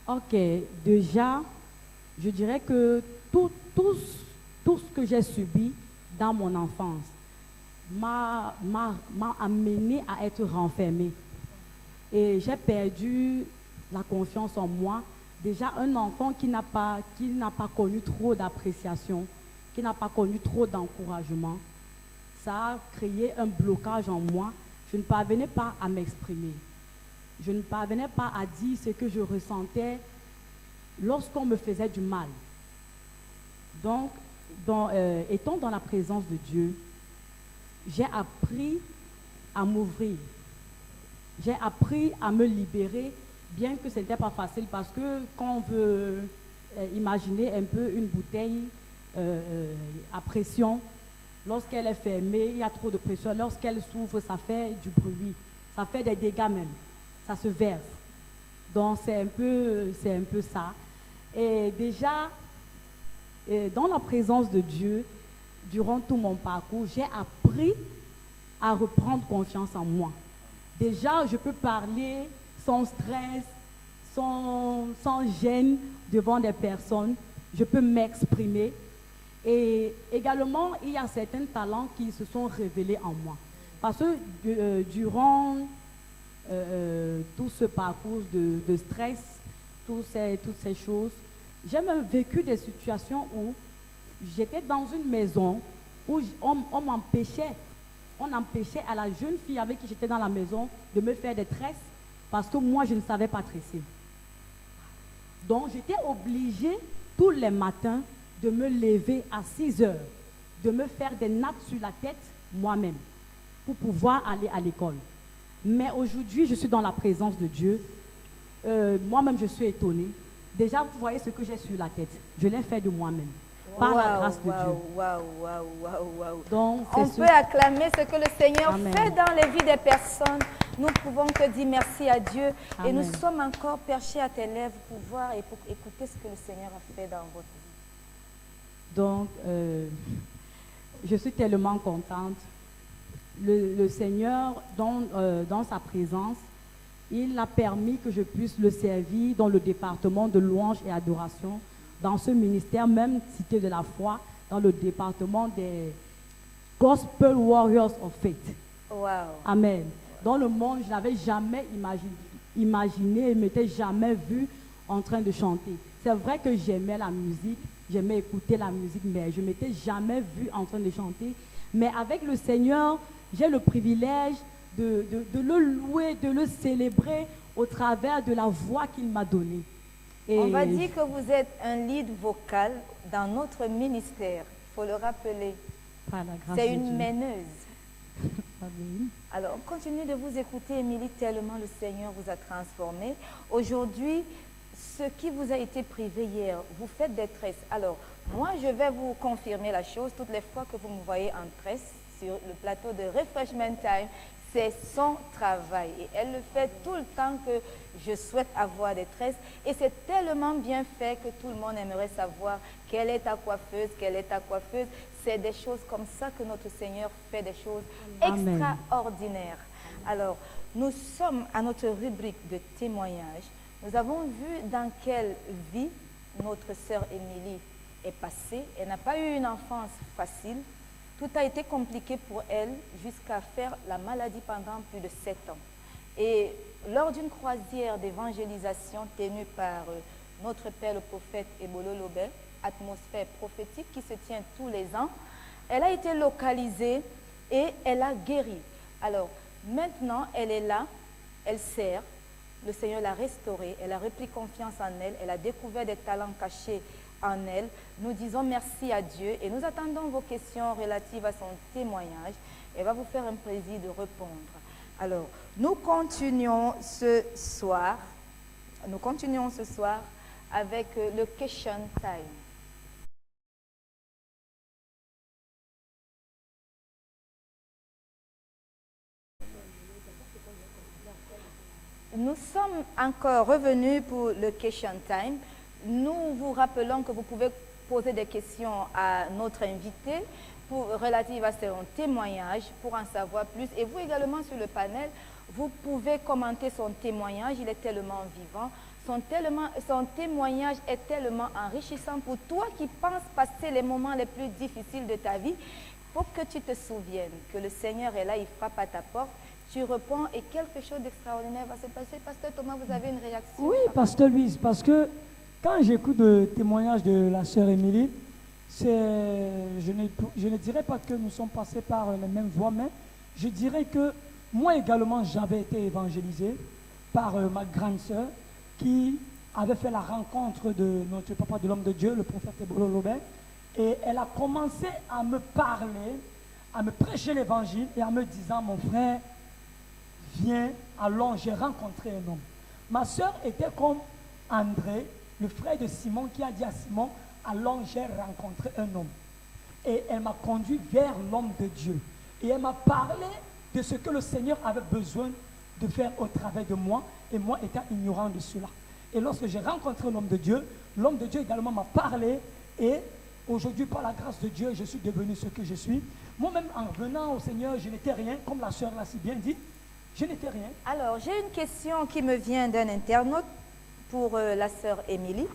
Ok, déjà, je dirais que tout ce que j'ai subi dans mon enfance m'a amené à être renfermée. Et j'ai perdu la confiance en moi. Déjà, un enfant qui n'a pas connu trop d'appréciation, qui n'a pas connu trop d'encouragement, ça a créé un blocage en moi. Je ne parvenais pas à m'exprimer. Je ne parvenais pas à dire ce que je ressentais lorsqu'on me faisait du mal. Donc, étant dans la présence de Dieu, j'ai appris à m'ouvrir. J'ai appris à me libérer, bien que ce n'était pas facile, parce que quand on veut imaginer un peu une bouteille à pression, lorsqu'elle est fermée, il y a trop de pression. Lorsqu'elle s'ouvre, ça fait du bruit, ça fait des dégâts même, ça se verse. Donc c'est un peu ça. Et déjà, dans la présence de Dieu, durant tout mon parcours, j'ai appris à reprendre confiance en moi. Déjà, je peux parler sans stress, sans gêne devant des personnes. Je peux m'exprimer. Et également, il y a certains talents qui se sont révélés en moi. Parce que durant tout ce parcours de stress, toutes ces choses, j'ai même vécu des situations où j'étais dans une maison où on m'empêchait à la jeune fille avec qui j'étais dans la maison de me faire des tresses parce que moi, je ne savais pas tresser. Donc, j'étais obligée tous les matins de me lever à 6 heures, de me faire des nattes sur la tête moi-même pour pouvoir aller à l'école. Mais aujourd'hui, je suis dans la présence de Dieu. Moi-même, je suis étonnée. Déjà, vous voyez ce que j'ai sur la tête. Je l'ai fait de moi-même. Par la grâce de Dieu. Donc, on peut acclamer ce que le Seigneur Amen. fait dans les vies des personnes. Nous ne pouvons que dire merci à Dieu. Amen. Et nous sommes encore perchés à tes lèvres pour voir et pour écouter ce que le Seigneur a fait dans votre vie. Donc, je suis tellement contente. Le Seigneur, dans sa présence, il a permis que je puisse le servir dans le département de louange et adoration, dans ce ministère même cité de la foi, dans le département des Gospel Warriors of Faith. Wow. Amen. Dans le monde, je n'avais jamais imaginé et ne m'étais jamais vu en train de chanter. C'est vrai que j'aimais la musique, j'aimais écouter la musique, mais je ne m'étais jamais vu en train de chanter. Mais avec le Seigneur, j'ai le privilège de le louer, de le célébrer au travers de la voix qu'il m'a donnée. Et On va dire que vous êtes un lead vocal dans notre ministère. Il faut le rappeler. par la grâce C'est de une Dieu. meneuse. Amen. Alors, continuez de vous écouter, Émilie, tellement le Seigneur vous a transformé. Aujourd'hui, ce qui vous a été privé hier, vous faites des tresses. Alors, moi, je vais vous confirmer la chose. Toutes les fois que vous me voyez en tresse sur le plateau de Refreshment Time, c'est son travail. Et elle le fait tout le temps que je souhaite avoir des tresses. Et c'est tellement bien fait que tout le monde aimerait savoir quelle est ta coiffeuse, quelle est ta coiffeuse. C'est des choses comme ça que notre Seigneur fait des choses Amen. extraordinaires. Alors, nous sommes à notre rubrique de témoignages. Nous avons vu dans quelle vie notre sœur Émilie est passée. Elle n'a pas eu une enfance facile. Tout a été compliqué pour elle jusqu'à faire la maladie pendant plus de 7 ans. Et lors d'une croisière d'évangélisation tenue par notre père le prophète Ebolo Lobel, atmosphère prophétique qui se tient tous les ans, elle a été localisée et elle a guéri. Alors maintenant, elle est là, elle sert, le Seigneur l'a restaurée, elle a repris confiance en elle, elle a découvert des talents cachés en elle. Nous disons merci à Dieu et nous attendons vos questions relatives à son témoignage. Elle va vous faire un plaisir de répondre. Alors, nous continuons ce soir avec le question time. Nous sommes encore revenus pour le question time. Nous vous rappelons que vous pouvez poser des questions à notre invité relatives à son témoignage pour en savoir plus. Et vous également sur le panel, vous pouvez commenter son témoignage. Il est tellement vivant. Son témoignage est tellement enrichissant pour toi qui penses passer les moments les plus difficiles de ta vie. Pour que tu te souviennes que le Seigneur est là, il frappe à ta porte. Tu réponds et quelque chose d'extraordinaire va se passer. Pasteur Thomas, vous avez une réaction? Oui, Pasteur Louise, parce que quand j'écoute le témoignage de la sœur Émilie, je ne dirais pas que nous sommes passés par les mêmes voies, mais je dirais que moi également, j'avais été évangélisé par ma grande sœur qui avait fait la rencontre de notre papa de l'homme de Dieu, le prophète Ebolo Lobel, et elle a commencé à me parler, à me prêcher l'évangile et en me disant, mon frère, viens, allons, j'ai rencontré un homme. Ma soeur était comme André, le frère de Simon, qui a dit à Simon, allons, j'ai rencontré un homme. Et elle m'a conduit vers l'homme de Dieu. Et elle m'a parlé de ce que le Seigneur avait besoin de faire au travers de moi, et moi étant ignorant de cela. Et lorsque j'ai rencontré l'homme de Dieu également m'a parlé, et aujourd'hui, par la grâce de Dieu, je suis devenu ce que je suis. Moi-même, en venant au Seigneur, je n'étais rien, comme la sœur l'a si bien dit. Je n'étais rien. Alors, j'ai une question qui me vient d'un internaute pour la sœur Émilie.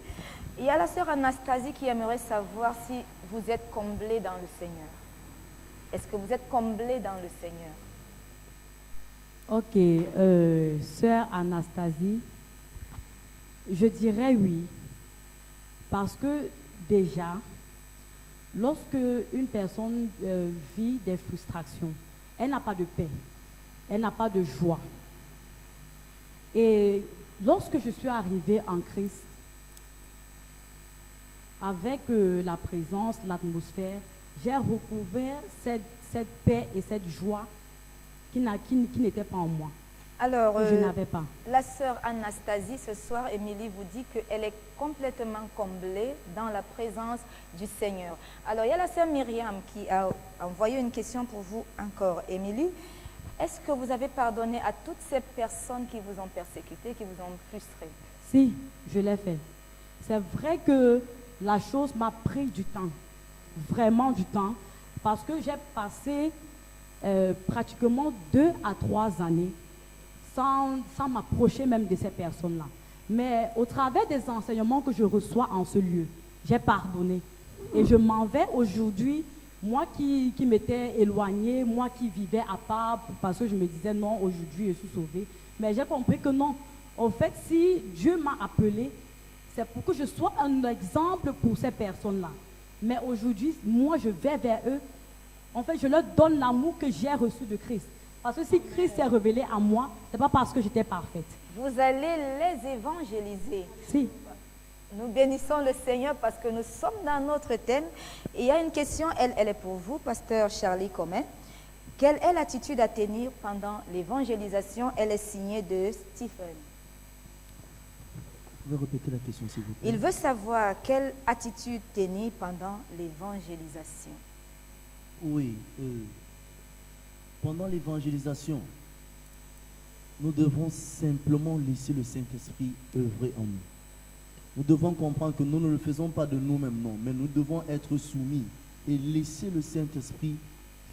Il y a la sœur Anastasie qui aimerait savoir si vous êtes comblée dans le Seigneur. Est-ce que vous êtes comblée dans le Seigneur? Ok, sœur Anastasie, je dirais oui. Parce que déjà, lorsque une personne vit des frustrations, elle n'a pas de paix. Elle n'a pas de joie. Et lorsque je suis arrivée en Christ, avec la présence, l'atmosphère, j'ai recouvert cette paix et cette joie qui n'était pas en moi. Alors, que je n'avais pas. La sœur Anastasie, ce soir, Émilie vous dit qu'elle est complètement comblée dans la présence du Seigneur. Alors, il y a la sœur Myriam qui a envoyé une question pour vous encore, Émilie. Est-ce que vous avez pardonné à toutes ces personnes qui vous ont persécuté, qui vous ont frustré? Si, je l'ai fait. C'est vrai que la chose m'a pris du temps, vraiment du temps, parce que j'ai passé pratiquement 2 à 3 années sans m'approcher même de ces personnes-là. Mais au travers des enseignements que je reçois en ce lieu, j'ai pardonné. Et je m'en vais aujourd'hui, moi qui m'étais éloignée, moi qui vivais à part, parce que je me disais non, aujourd'hui je suis sauvée. Mais j'ai compris que non. En fait, si Dieu m'a appelé, c'est pour que je sois un exemple pour ces personnes-là. Mais aujourd'hui, moi je vais vers eux. En fait, je leur donne l'amour que j'ai reçu de Christ. Parce que si Christ s'est révélé à moi, ce n'est pas parce que j'étais parfaite. Vous allez les évangéliser. Si. Nous bénissons le Seigneur parce que nous sommes dans notre thème. Et il y a une question, elle est pour vous, pasteur Charlie Comet. Quelle est l'attitude à tenir pendant l'évangélisation? Elle est signée de Stephen. Vous pouvez répéter la question, s'il vous plaît. Il veut savoir quelle attitude tenir pendant l'évangélisation. Oui. Pendant l'évangélisation, nous devons simplement laisser le Saint-Esprit œuvrer en nous. Nous devons comprendre que nous ne le faisons pas de nous-mêmes, non, mais nous devons être soumis et laisser le Saint-Esprit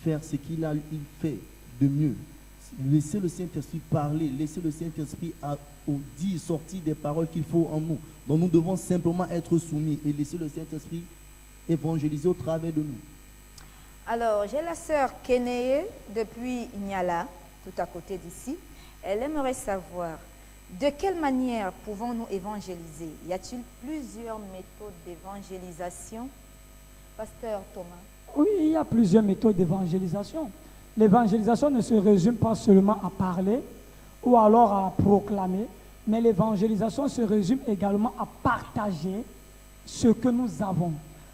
faire ce qu'il fait de mieux. Laisser le Saint-Esprit parler, laisser le Saint-Esprit dire, sortir des paroles qu'il faut en nous. Donc nous devons simplement être soumis et laisser le Saint-Esprit évangéliser au travers de nous. Alors, j'ai la sœur Keneye depuis Niala, tout à côté d'ici. Elle aimerait savoir de quelle manière pouvons-nous évangéliser? Y a-t-il plusieurs méthodes d'évangélisation? Pasteur Thomas. Oui, il y a plusieurs méthodes d'évangélisation. L'évangélisation ne se résume pas seulement à parler ou alors à proclamer, mais l'évangélisation se résume également à partager ce que nous avons.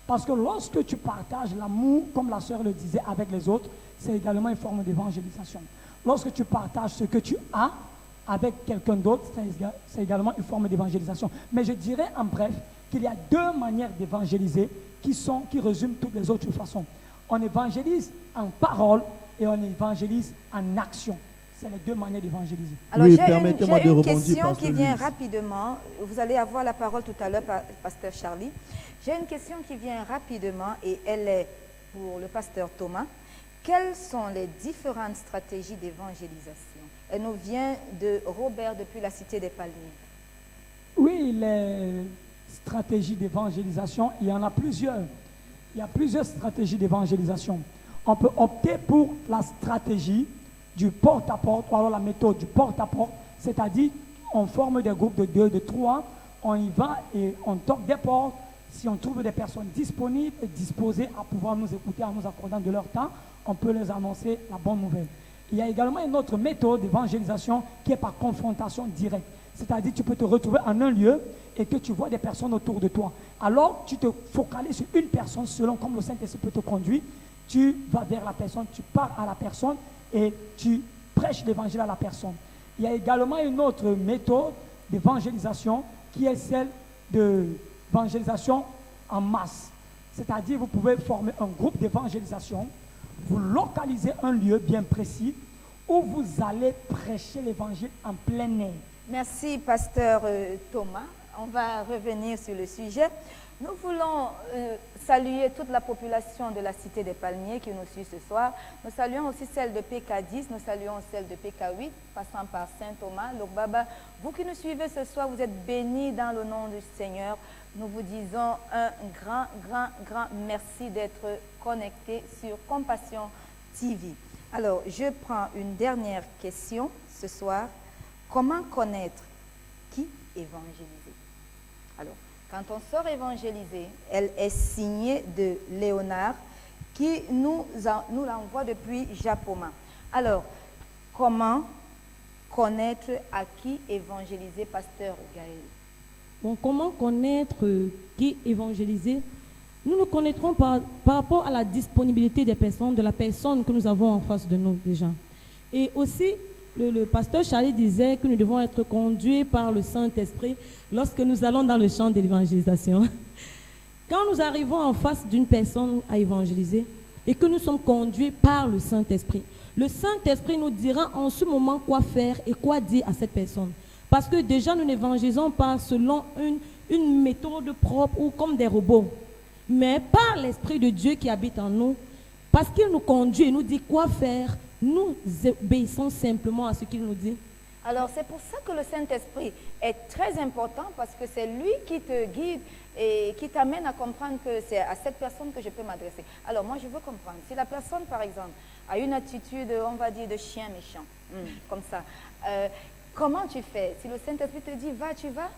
Parce que lorsque tu partages l'amour, comme la sœur le disait, avec les autres, c'est également une forme d'évangélisation. Lorsque tu partages ce que tu as avec quelqu'un d'autre, c'est également une forme d'évangélisation. Mais je dirais en bref qu'il y a deux manières d'évangéliser qui résument toutes les autres façons. On évangélise en parole et on évangélise en action. C'est les deux manières d'évangéliser. Alors, Oui, j'ai permettez-moi de une rebondir, question Pasteur qui vient Louise. rapidement. Vous allez avoir la parole tout à l'heure, pasteur Charlie. J'ai une question qui vient rapidement et elle est pour le pasteur Thomas. Quelles sont les différentes stratégies d'évangélisation? Elle nous vient de Robert depuis la Cité des Palmiers. Oui, les stratégies d'évangélisation, il y en a plusieurs. Il y a plusieurs stratégies d'évangélisation. On peut opter pour la stratégie du porte-à-porte, ou alors la méthode du porte-à-porte, c'est-à-dire on forme des groupes de 2, de 3, on y va et on toque des portes. Si on trouve des personnes disponibles et disposées à pouvoir nous écouter en nous accordant de leur temps, on peut les annoncer la bonne nouvelle. Il y a également une autre méthode d'évangélisation qui est par confrontation directe. C'est-à-dire que tu peux te retrouver en un lieu et que tu vois des personnes autour de toi. Alors, tu te focalises sur une personne selon comme le Saint-Esprit peut te conduire. Tu vas vers la personne, tu parles à la personne et tu prêches l'évangile à la personne. Il y a également une autre méthode d'évangélisation qui est celle de l'évangélisation en masse. C'est-à-dire vous pouvez former un groupe d'évangélisation, vous localisez un lieu bien précis où vous allez prêcher l'évangile en plein air. Merci, pasteur Thomas. On va revenir sur le sujet. Nous voulons saluer toute la population de la Cité des Palmiers qui nous suit ce soir. Nous saluons aussi celle de PK10, nous saluons celle de PK8, passant par Saint-Thomas, Lokbaba. Vous qui nous suivez ce soir, vous êtes bénis dans le nom du Seigneur. Nous vous disons un grand merci d'être connectés sur Compassion TV. Alors, je prends une dernière question ce soir. Comment connaître qui évangéliser? Alors, quand on sort évangéliser, elle est signée de Léonard qui nous l'envoie depuis Japoma. Alors, comment connaître à qui évangéliser, pasteur Gaël? Bon, comment connaître qui évangéliser? Nous nous connaîtrons par rapport à la disponibilité des personnes, de la personne que nous avons en face de nous déjà. Et aussi, le pasteur Charlie disait que nous devons être conduits par le Saint-Esprit lorsque nous allons dans le champ de l'évangélisation. Quand nous arrivons en face d'une personne à évangéliser et que nous sommes conduits par le Saint-Esprit nous dira en ce moment quoi faire et quoi dire à cette personne. Parce que déjà, nous n'évangélisons pas selon une méthode propre ou comme des robots, mais par l'Esprit de Dieu qui habite en nous, parce qu'il nous conduit et nous dit quoi faire, nous obéissons simplement à ce qu'il nous dit. Alors c'est pour ça que le Saint-Esprit est très important parce que c'est lui qui te guide et qui t'amène à comprendre que c'est à cette personne que je peux m'adresser. Alors moi je veux comprendre, si la personne par exemple a une attitude, on va dire, de chien méchant, comme ça, comment tu fais? Si le Saint-Esprit te dit va, tu vas?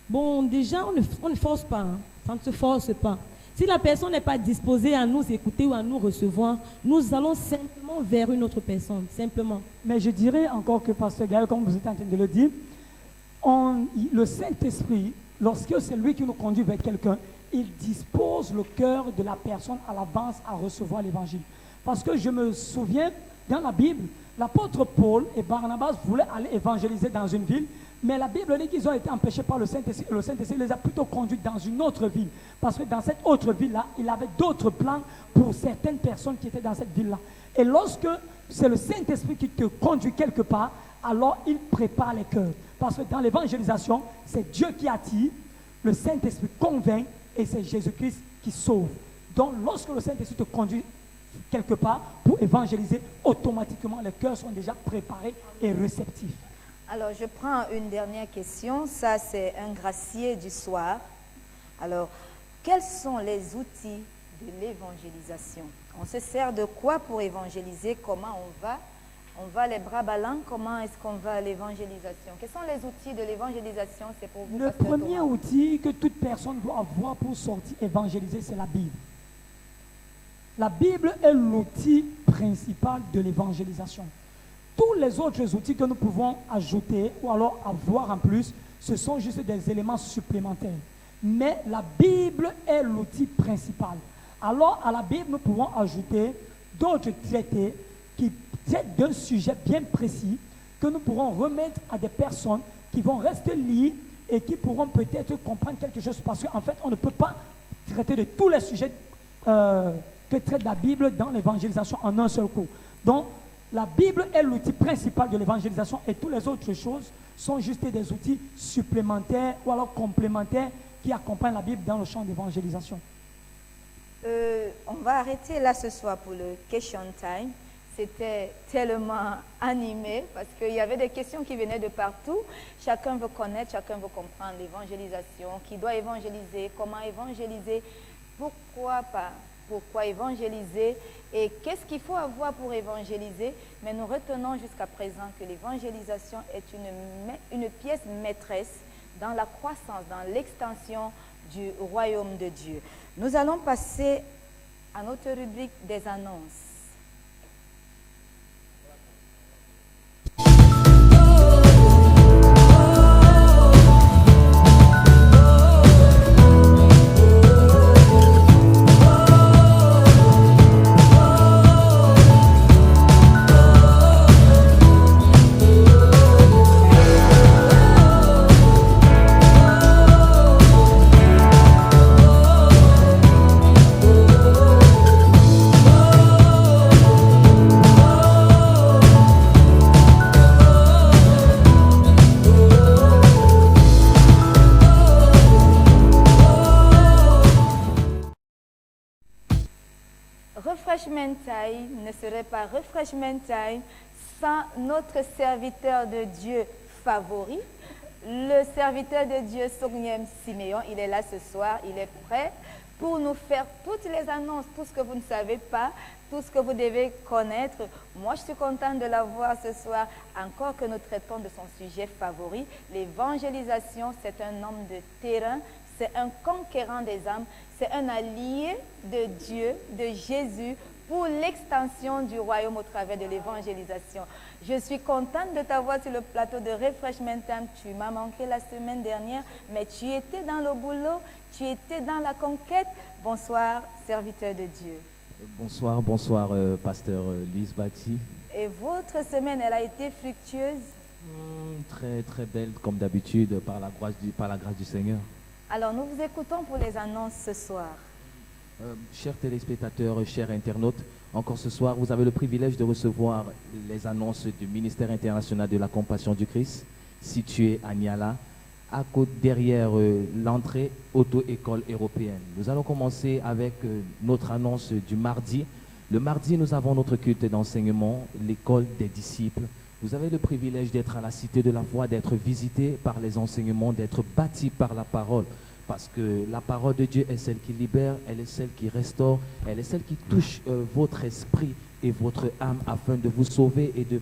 Bon, déjà, on ne force pas, hein. Ça ne se force pas. Si la personne n'est pas disposée à nous écouter ou à nous recevoir, nous allons simplement vers une autre personne, simplement. Mais je dirais encore que, Pasteur Gaël, comme vous êtes en train de le dire, le Saint-Esprit, lorsque c'est lui qui nous conduit vers quelqu'un, il dispose le cœur de la personne à l'avance à recevoir l'évangile. Parce que je me souviens, dans la Bible, l'apôtre Paul et Barnabas voulaient aller évangéliser dans une ville, mais la Bible dit qu'ils ont été empêchés par le Saint-Esprit. Le Saint-Esprit les a plutôt conduits dans une autre ville. Parce que dans cette autre ville-là, il avait d'autres plans pour certaines personnes qui étaient dans cette ville-là. Et lorsque c'est le Saint-Esprit qui te conduit quelque part, alors il prépare les cœurs. Parce que dans l'évangélisation, c'est Dieu qui attire, le Saint-Esprit convainc et c'est Jésus-Christ qui sauve. Donc lorsque le Saint-Esprit te conduit quelque part pour évangéliser, automatiquement les cœurs sont déjà préparés et réceptifs. Alors, je prends une dernière question. Ça, c'est un gracier du soir. Alors, quels sont les outils de l'évangélisation? On se sert de quoi pour évangéliser? Comment on va? On va les bras ballants? Comment est-ce qu'on va à l'évangélisation? Quels sont les outils de l'évangélisation? C'est pour vous, Le Pasteur premier Thomas. outil que toute personne doit avoir pour sortir évangéliser, c'est la Bible. La Bible est l'outil principal de l'évangélisation. Tous les autres outils que nous pouvons ajouter ou alors avoir en plus, ce sont juste des éléments supplémentaires. Mais la Bible est l'outil principal. Alors à la Bible, nous pouvons ajouter d'autres traités qui traitent d'un sujet bien précis que nous pourrons remettre à des personnes qui vont rester lire et qui pourront peut-être comprendre quelque chose. Parce qu'en fait, on ne peut pas traiter de tous les sujets que traite la Bible dans l'évangélisation en un seul coup. Donc, la Bible est l'outil principal de l'évangélisation et toutes les autres choses sont juste des outils supplémentaires ou alors complémentaires qui accompagnent la Bible dans le champ d'évangélisation. On va arrêter là ce soir pour le question time. C'était tellement animé parce qu'il y avait des questions qui venaient de partout. Chacun veut connaître, chacun veut comprendre l'évangélisation, qui doit évangéliser, comment évangéliser, pourquoi pas. Pourquoi évangéliser et qu'est-ce qu'il faut avoir pour évangéliser. Mais nous retenons jusqu'à présent que l'évangélisation est une pièce maîtresse dans la croissance, dans l'extension du royaume de Dieu. Nous allons passer à notre rubrique des annonces. Refreshment Time ne serait pas Refreshment Time sans notre serviteur de Dieu favori, le serviteur de Dieu Sognem Siméon. Il est là ce soir, il est prêt pour nous faire toutes les annonces, tout ce que vous ne savez pas, tout ce que vous devez connaître. Moi, je suis contente de l'avoir ce soir, encore que nous traitons de son sujet favori. L'évangélisation, c'est un homme de terrain, c'est un conquérant des âmes, c'est un allié de Dieu, de Jésus, pour l'extension du royaume au travers de l'évangélisation. Je suis contente de t'avoir sur le plateau de Refreshment Time. Tu m'as manqué la semaine dernière, mais tu étais dans le boulot, tu étais dans la conquête. Bonsoir, serviteur de Dieu. Bonsoir, pasteur Lise Bati. Et votre semaine, elle a été fructueuse? Très, très belle, comme d'habitude, par la grâce du Seigneur. Alors, nous vous écoutons pour les annonces ce soir. Chers téléspectateurs, chers internautes, encore ce soir, vous avez le privilège de recevoir les annonces du ministère international de la Compassion du Christ, situé à Niala, derrière l'entrée auto-école européenne. Nous allons commencer avec notre annonce du mardi. Le mardi, nous avons notre culte d'enseignement, l'école des disciples, Vous avez le privilège d'être à la Cité de la Foi, d'être visité par les enseignements, d'être bâti par la parole. Parce que la parole de Dieu est celle qui libère, elle est celle qui restaure, elle est celle qui touche votre esprit et votre âme afin de vous sauver et de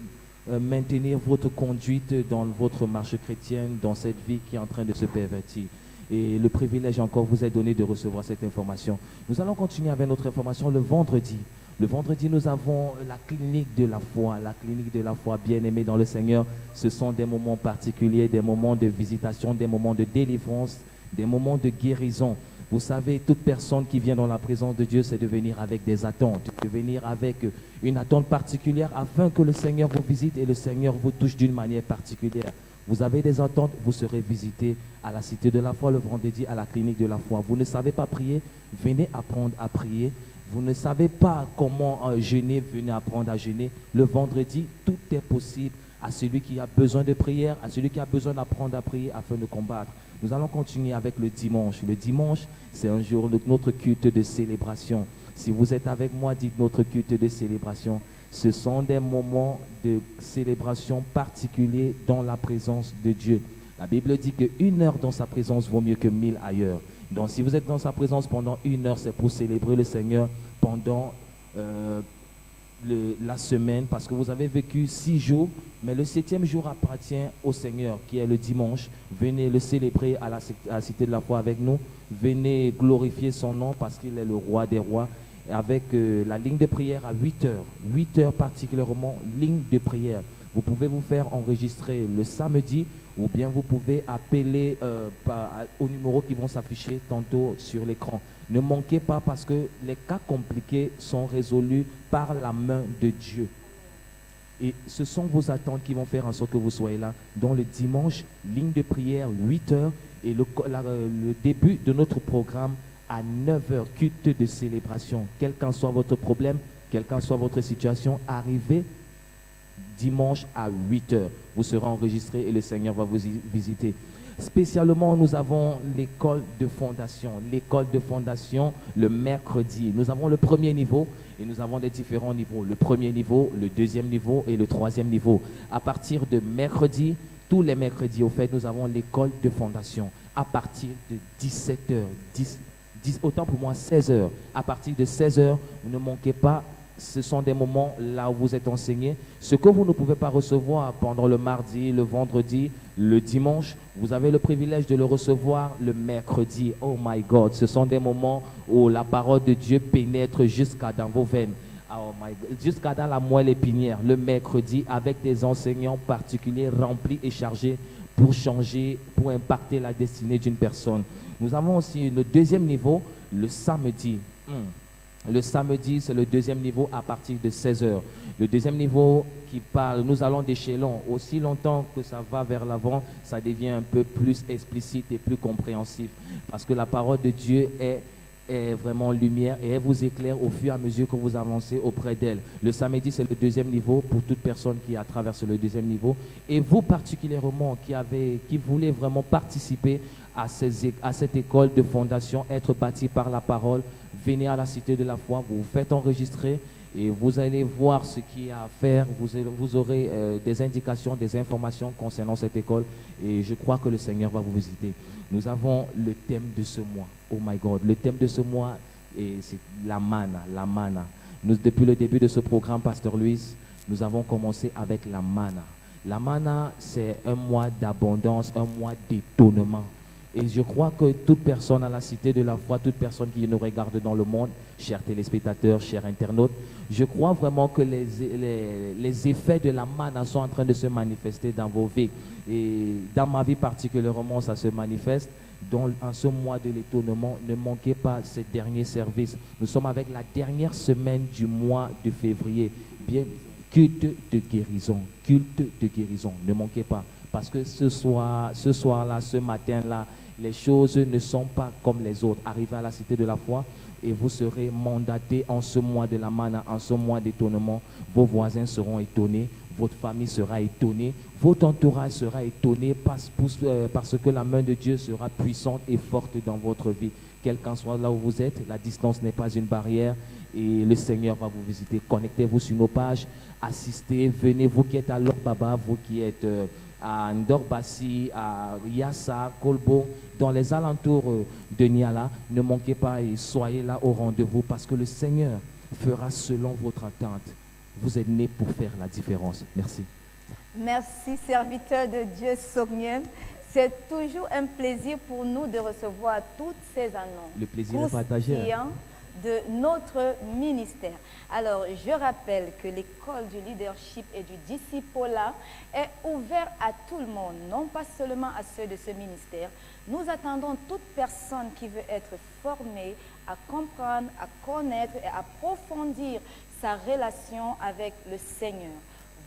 maintenir votre conduite dans votre marche chrétienne, dans cette vie qui est en train de se pervertir. Et le privilège encore vous est donné de recevoir cette information. Nous allons continuer avec notre information le vendredi. Le vendredi, nous avons la clinique de la foi. La clinique de la foi, bien-aimée dans le Seigneur, ce sont des moments particuliers, des moments de visitation, des moments de délivrance, des moments de guérison. Vous savez, toute personne qui vient dans la présence de Dieu, c'est de venir avec des attentes, de venir avec une attente particulière afin que le Seigneur vous visite et le Seigneur vous touche d'une manière particulière. Vous avez des attentes, vous serez visité à la Cité de la Foi le vendredi à la clinique de la foi. Vous ne savez pas prier, venez apprendre à prier. Vous ne savez pas comment jeûner, venez apprendre à jeûner. Le vendredi, tout est possible à celui qui a besoin de prière, à celui qui a besoin d'apprendre à prier afin de combattre. Nous allons continuer avec le dimanche. Le dimanche, c'est un jour de notre culte de célébration. Si vous êtes avec moi, dites notre culte de célébration. Ce sont des moments de célébration particuliers dans la présence de Dieu. La Bible dit qu'une heure dans sa présence vaut mieux que 1000 ailleurs. Donc si vous êtes dans sa présence pendant une heure, c'est pour célébrer le Seigneur pendant la semaine, parce que vous avez vécu 6 jours, mais le 7e jour appartient au Seigneur, qui est le dimanche. Venez le célébrer à la Cité de la Foi avec nous. Venez glorifier son nom parce qu'il est le roi des rois. Avec la ligne de prière à 8 heures. 8 heures particulièrement, ligne de prière. Vous pouvez vous faire enregistrer le samedi ou bien vous pouvez appeler aux numéros qui vont s'afficher tantôt sur l'écran. Ne manquez pas parce que les cas compliqués sont résolus par la main de Dieu. Et ce sont vos attentes qui vont faire en sorte que vous soyez là. Donc le dimanche, ligne de prière, 8 heures et le début de notre programme à 9 heures, culte de célébration. Quel qu'en soit votre problème, quelle qu'en soit votre situation, arrivez dimanche à 8 heures. Vous serez enregistré et le Seigneur va vous visiter. Spécialement, nous avons l'école de fondation. L'école de fondation, le mercredi. Nous avons le premier niveau et nous avons des différents niveaux. Le premier niveau, le deuxième niveau et le troisième niveau. À partir de mercredi, tous les mercredis, au fait, nous avons l'école de fondation. À partir de 17 heures, autant pour moi 16 heures. À partir de 16 heures, ne manquez pas. Ce sont des moments là où vous êtes enseigné. Ce que vous ne pouvez pas recevoir pendant le mardi, le vendredi, le dimanche, vous avez le privilège de le recevoir le mercredi. Oh my God, ce sont des moments où la parole de Dieu pénètre jusqu'à dans vos veines. Oh my God, jusqu'à dans la moelle épinière. Le mercredi avec des enseignants particuliers remplis et chargés pour changer, pour impacter la destinée d'une personne. Nous avons aussi le deuxième niveau, le samedi. Le samedi, c'est le deuxième niveau à partir de 16 heures. Le deuxième niveau qui parle, nous allons d'échelon. Aussi longtemps que ça va vers l'avant, ça devient un peu plus explicite et plus compréhensif. Parce que la parole de Dieu est vraiment lumière et elle vous éclaire au fur et à mesure que vous avancez auprès d'elle. Le samedi, c'est le deuxième niveau pour toute personne qui a traversé le deuxième niveau. Et vous particulièrement qui voulez vraiment participer à cette école de fondation, être bâti par la parole, venez à la Cité de la Foi, vous vous faites enregistrer et vous allez voir ce qu'il y a à faire. Vous aurez des indications, des informations concernant cette école et je crois que le Seigneur va vous visiter. Nous avons le thème de ce mois. Oh my God, le thème de ce mois, c'est la manna, la manna. Depuis le début de ce programme, Pasteur Louis, nous avons commencé avec la manna. La manna, c'est un mois d'abondance, un mois d'étonnement. Et je crois que toute personne à la Cité de la Foi, toute personne qui nous regarde dans le monde, chers téléspectateurs, chers internautes, je crois vraiment que les effets de la manna sont en train de se manifester dans vos vies. Et dans ma vie particulièrement, ça se manifeste. Donc, en ce mois de l'étonnement, ne manquez pas ces derniers services. Nous sommes avec la dernière semaine du mois de février. Bien, culte de guérison. Culte de guérison. Ne manquez pas. Parce que ce soir-là, ce matin-là, les choses ne sont pas comme les autres. Arrivez à la Cité de la Foi et vous serez mandatés en ce mois de la manna, en ce mois d'étonnement. Vos voisins seront étonnés, votre famille sera étonnée, votre entourage sera étonné parce que la main de Dieu sera puissante et forte dans votre vie. Quel qu'en soit là où vous êtes, la distance n'est pas une barrière et le Seigneur va vous visiter. Connectez-vous sur nos pages, assistez, venez, vous qui êtes à Lord-Baba, vous qui êtes à Ndorbassi, à Yassa, Kolbo, dans les alentours de Niala. Ne manquez pas et soyez là au rendez-vous parce que le Seigneur fera selon votre attente. Vous êtes nés pour faire la différence. Merci. Merci, serviteur de Dieu Sognem. C'est toujours un plaisir pour nous de recevoir toutes ces annonces. Le plaisir est partagé. De notre ministère. Alors, je rappelle que l'école du leadership et du discipolat est ouverte à tout le monde, non pas seulement à ceux de ce ministère. Nous attendons toute personne qui veut être formée à comprendre, à connaître et à approfondir sa relation avec le Seigneur.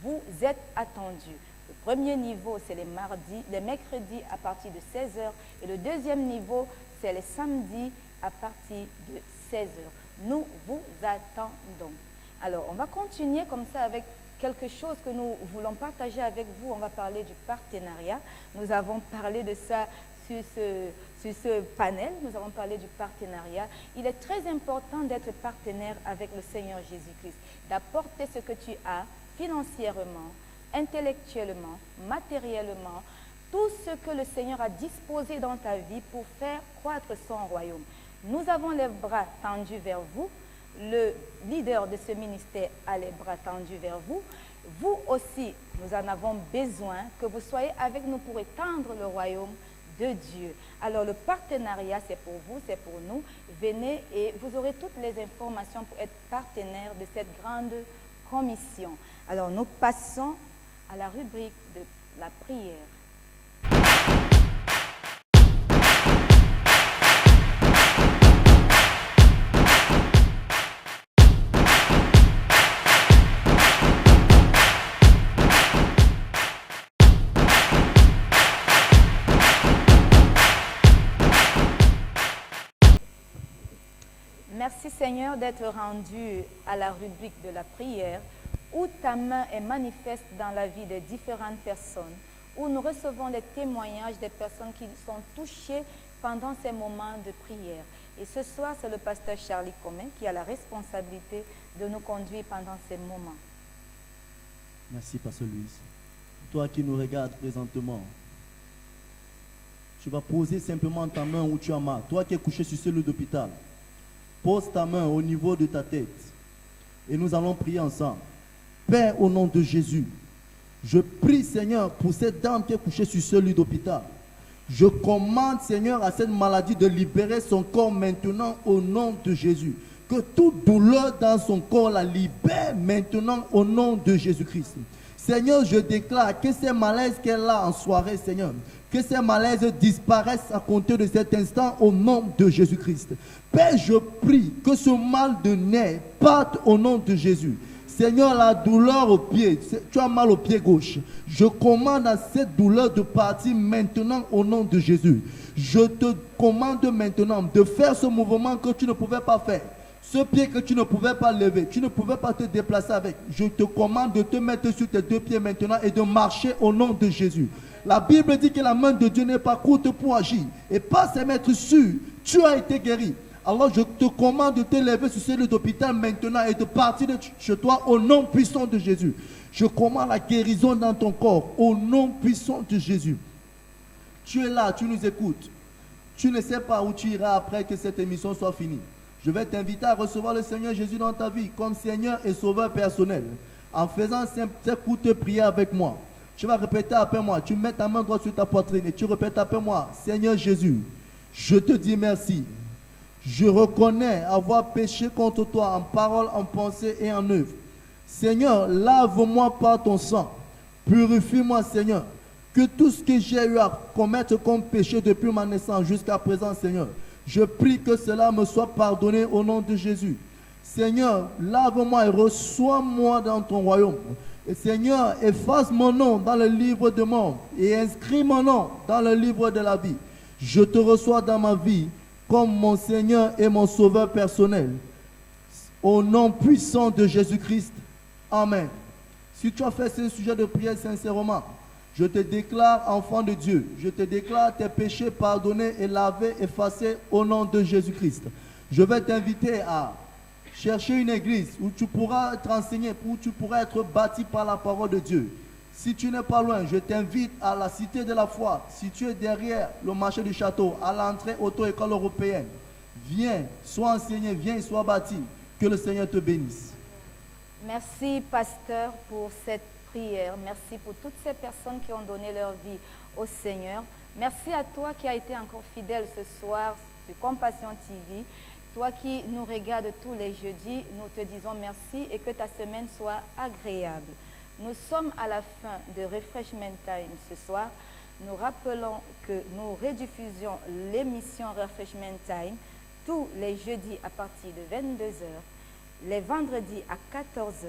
Vous êtes attendus. Le premier niveau, c'est les mercredis à partir de 16h et le deuxième niveau, c'est les samedis à partir de 16h. Nous vous attendons. Alors, on va continuer comme ça avec quelque chose que nous voulons partager avec vous. On va parler du partenariat. Nous avons parlé de ça sur ce panel. Nous avons parlé du partenariat. Il est très important d'être partenaire avec le Seigneur Jésus-Christ, d'apporter ce que tu as financièrement, intellectuellement, matériellement, tout ce que le Seigneur a disposé dans ta vie pour faire croître son royaume. Nous avons les bras tendus vers vous. Le leader de ce ministère a les bras tendus vers vous. Vous aussi, nous en avons besoin que vous soyez avec nous pour étendre le royaume de Dieu. Alors le partenariat, c'est pour vous, c'est pour nous. Venez et vous aurez toutes les informations pour être partenaire de cette grande commission. Alors nous passons à la rubrique de la prière. Merci Seigneur d'être rendu à la rubrique de la prière où ta main est manifeste dans la vie de différentes personnes, où nous recevons des témoignages des personnes qui sont touchées pendant ces moments de prière. Et ce soir, c'est le pasteur Charlie Comé qui a la responsabilité de nous conduire pendant ces moments. Merci, pasteur Louise. Toi qui nous regardes présentement, tu vas poser simplement ta main où tu as mal. Toi qui es couché sur ce lit d'hôpital, pose ta main au niveau de ta tête et nous allons prier ensemble. Père, au nom de Jésus, je prie, Seigneur, pour cette dame qui est couchée sur ce lit d'hôpital. Je commande, Seigneur, à cette maladie de libérer son corps maintenant au nom de Jésus. Que toute douleur dans son corps la libère maintenant au nom de Jésus-Christ. Seigneur, je déclare que ces malaises qu'elle a en soirée, Seigneur, que ces malaises disparaissent à compter de cet instant au nom de Jésus-Christ. Père, je prie que ce mal de nerfs parte au nom de Jésus. Seigneur, la douleur au pied, tu as mal au pied gauche. Je commande à cette douleur de partir maintenant au nom de Jésus. Je te commande maintenant de faire ce mouvement que tu ne pouvais pas faire. Ce pied que tu ne pouvais pas lever, tu ne pouvais pas te déplacer avec. Je te commande de te mettre sur tes deux pieds maintenant et de marcher au nom de Jésus. La Bible dit que la main de Dieu n'est pas courte pour agir. Et pas se mettre sûr, tu as été guéri. Alors je te commande de te lever sur ce lit d'hôpital maintenant et de partir de chez toi au nom puissant de Jésus. Je commande la guérison dans ton corps au nom puissant de Jésus. Tu es là, tu nous écoutes. Tu ne sais pas où tu iras après que cette émission soit finie. Je vais t'inviter à recevoir le Seigneur Jésus dans ta vie comme Seigneur et Sauveur personnel. En faisant cette courte prière avec moi. Tu vas répéter après moi. Tu mets ta main droite sur ta poitrine et tu répètes après moi. Seigneur Jésus, je te dis merci. Je reconnais avoir péché contre toi en parole, en pensée et en œuvre. Seigneur, lave-moi par ton sang. Purifie-moi, Seigneur. Que tout ce que j'ai eu à commettre comme péché depuis ma naissance jusqu'à présent, Seigneur, je prie que cela me soit pardonné au nom de Jésus. Seigneur, lave-moi et reçois-moi dans ton royaume. Et Seigneur, efface mon nom dans le livre de mort et inscris mon nom dans le livre de la vie. Je te reçois dans ma vie comme mon Seigneur et mon Sauveur personnel. Au nom puissant de Jésus-Christ. Amen. Si tu as fait ce sujet de prière sincèrement, je te déclare enfant de Dieu. Je te déclare tes péchés pardonnés et lavés, effacés au nom de Jésus-Christ. Je vais t'inviter à chercher une église où tu pourras être enseigné, où tu pourras être bâti par la parole de Dieu. Si tu n'es pas loin, je t'invite à la Cité de la Foi, située derrière le marché du château, à l'entrée auto-école européenne. Viens, sois enseigné, viens et sois bâti. Que le Seigneur te bénisse. Merci, pasteur, pour cette prière. Merci pour toutes ces personnes qui ont donné leur vie au Seigneur. Merci à toi qui as été encore fidèle ce soir sur Compassion TV. Toi qui nous regardes tous les jeudis, nous te disons merci et que ta semaine soit agréable. Nous sommes à la fin de Refreshment Time ce soir. Nous rappelons que nous rediffusions l'émission Refreshment Time tous les jeudis à partir de 22h, les vendredis à 14h,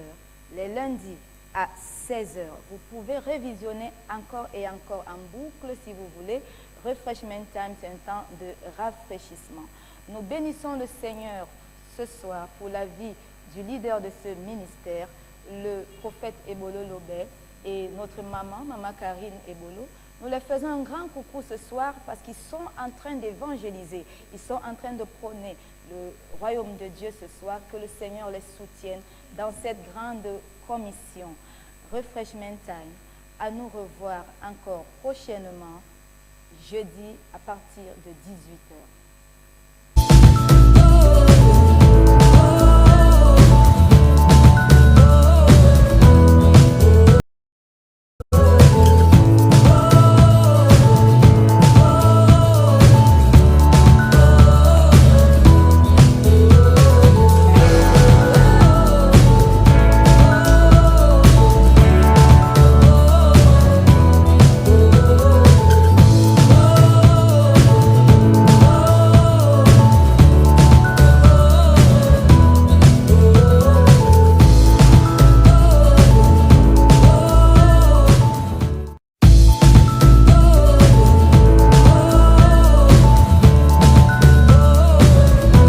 les lundis à 16h. Vous pouvez révisionner encore et encore en boucle si vous voulez. Refreshment Time, c'est un temps de rafraîchissement. Nous bénissons le Seigneur ce soir pour la vie du leader de ce ministère, le prophète Ebolo Lobé, et notre maman Karine Ebolo. Nous leur faisons un grand coucou ce soir parce qu'ils sont en train d'évangéliser. Ils sont en train de prôner le royaume de Dieu ce soir. Que le Seigneur les soutienne dans cette grande commission. Refreshment Time. À nous revoir encore prochainement, jeudi à partir de 18h.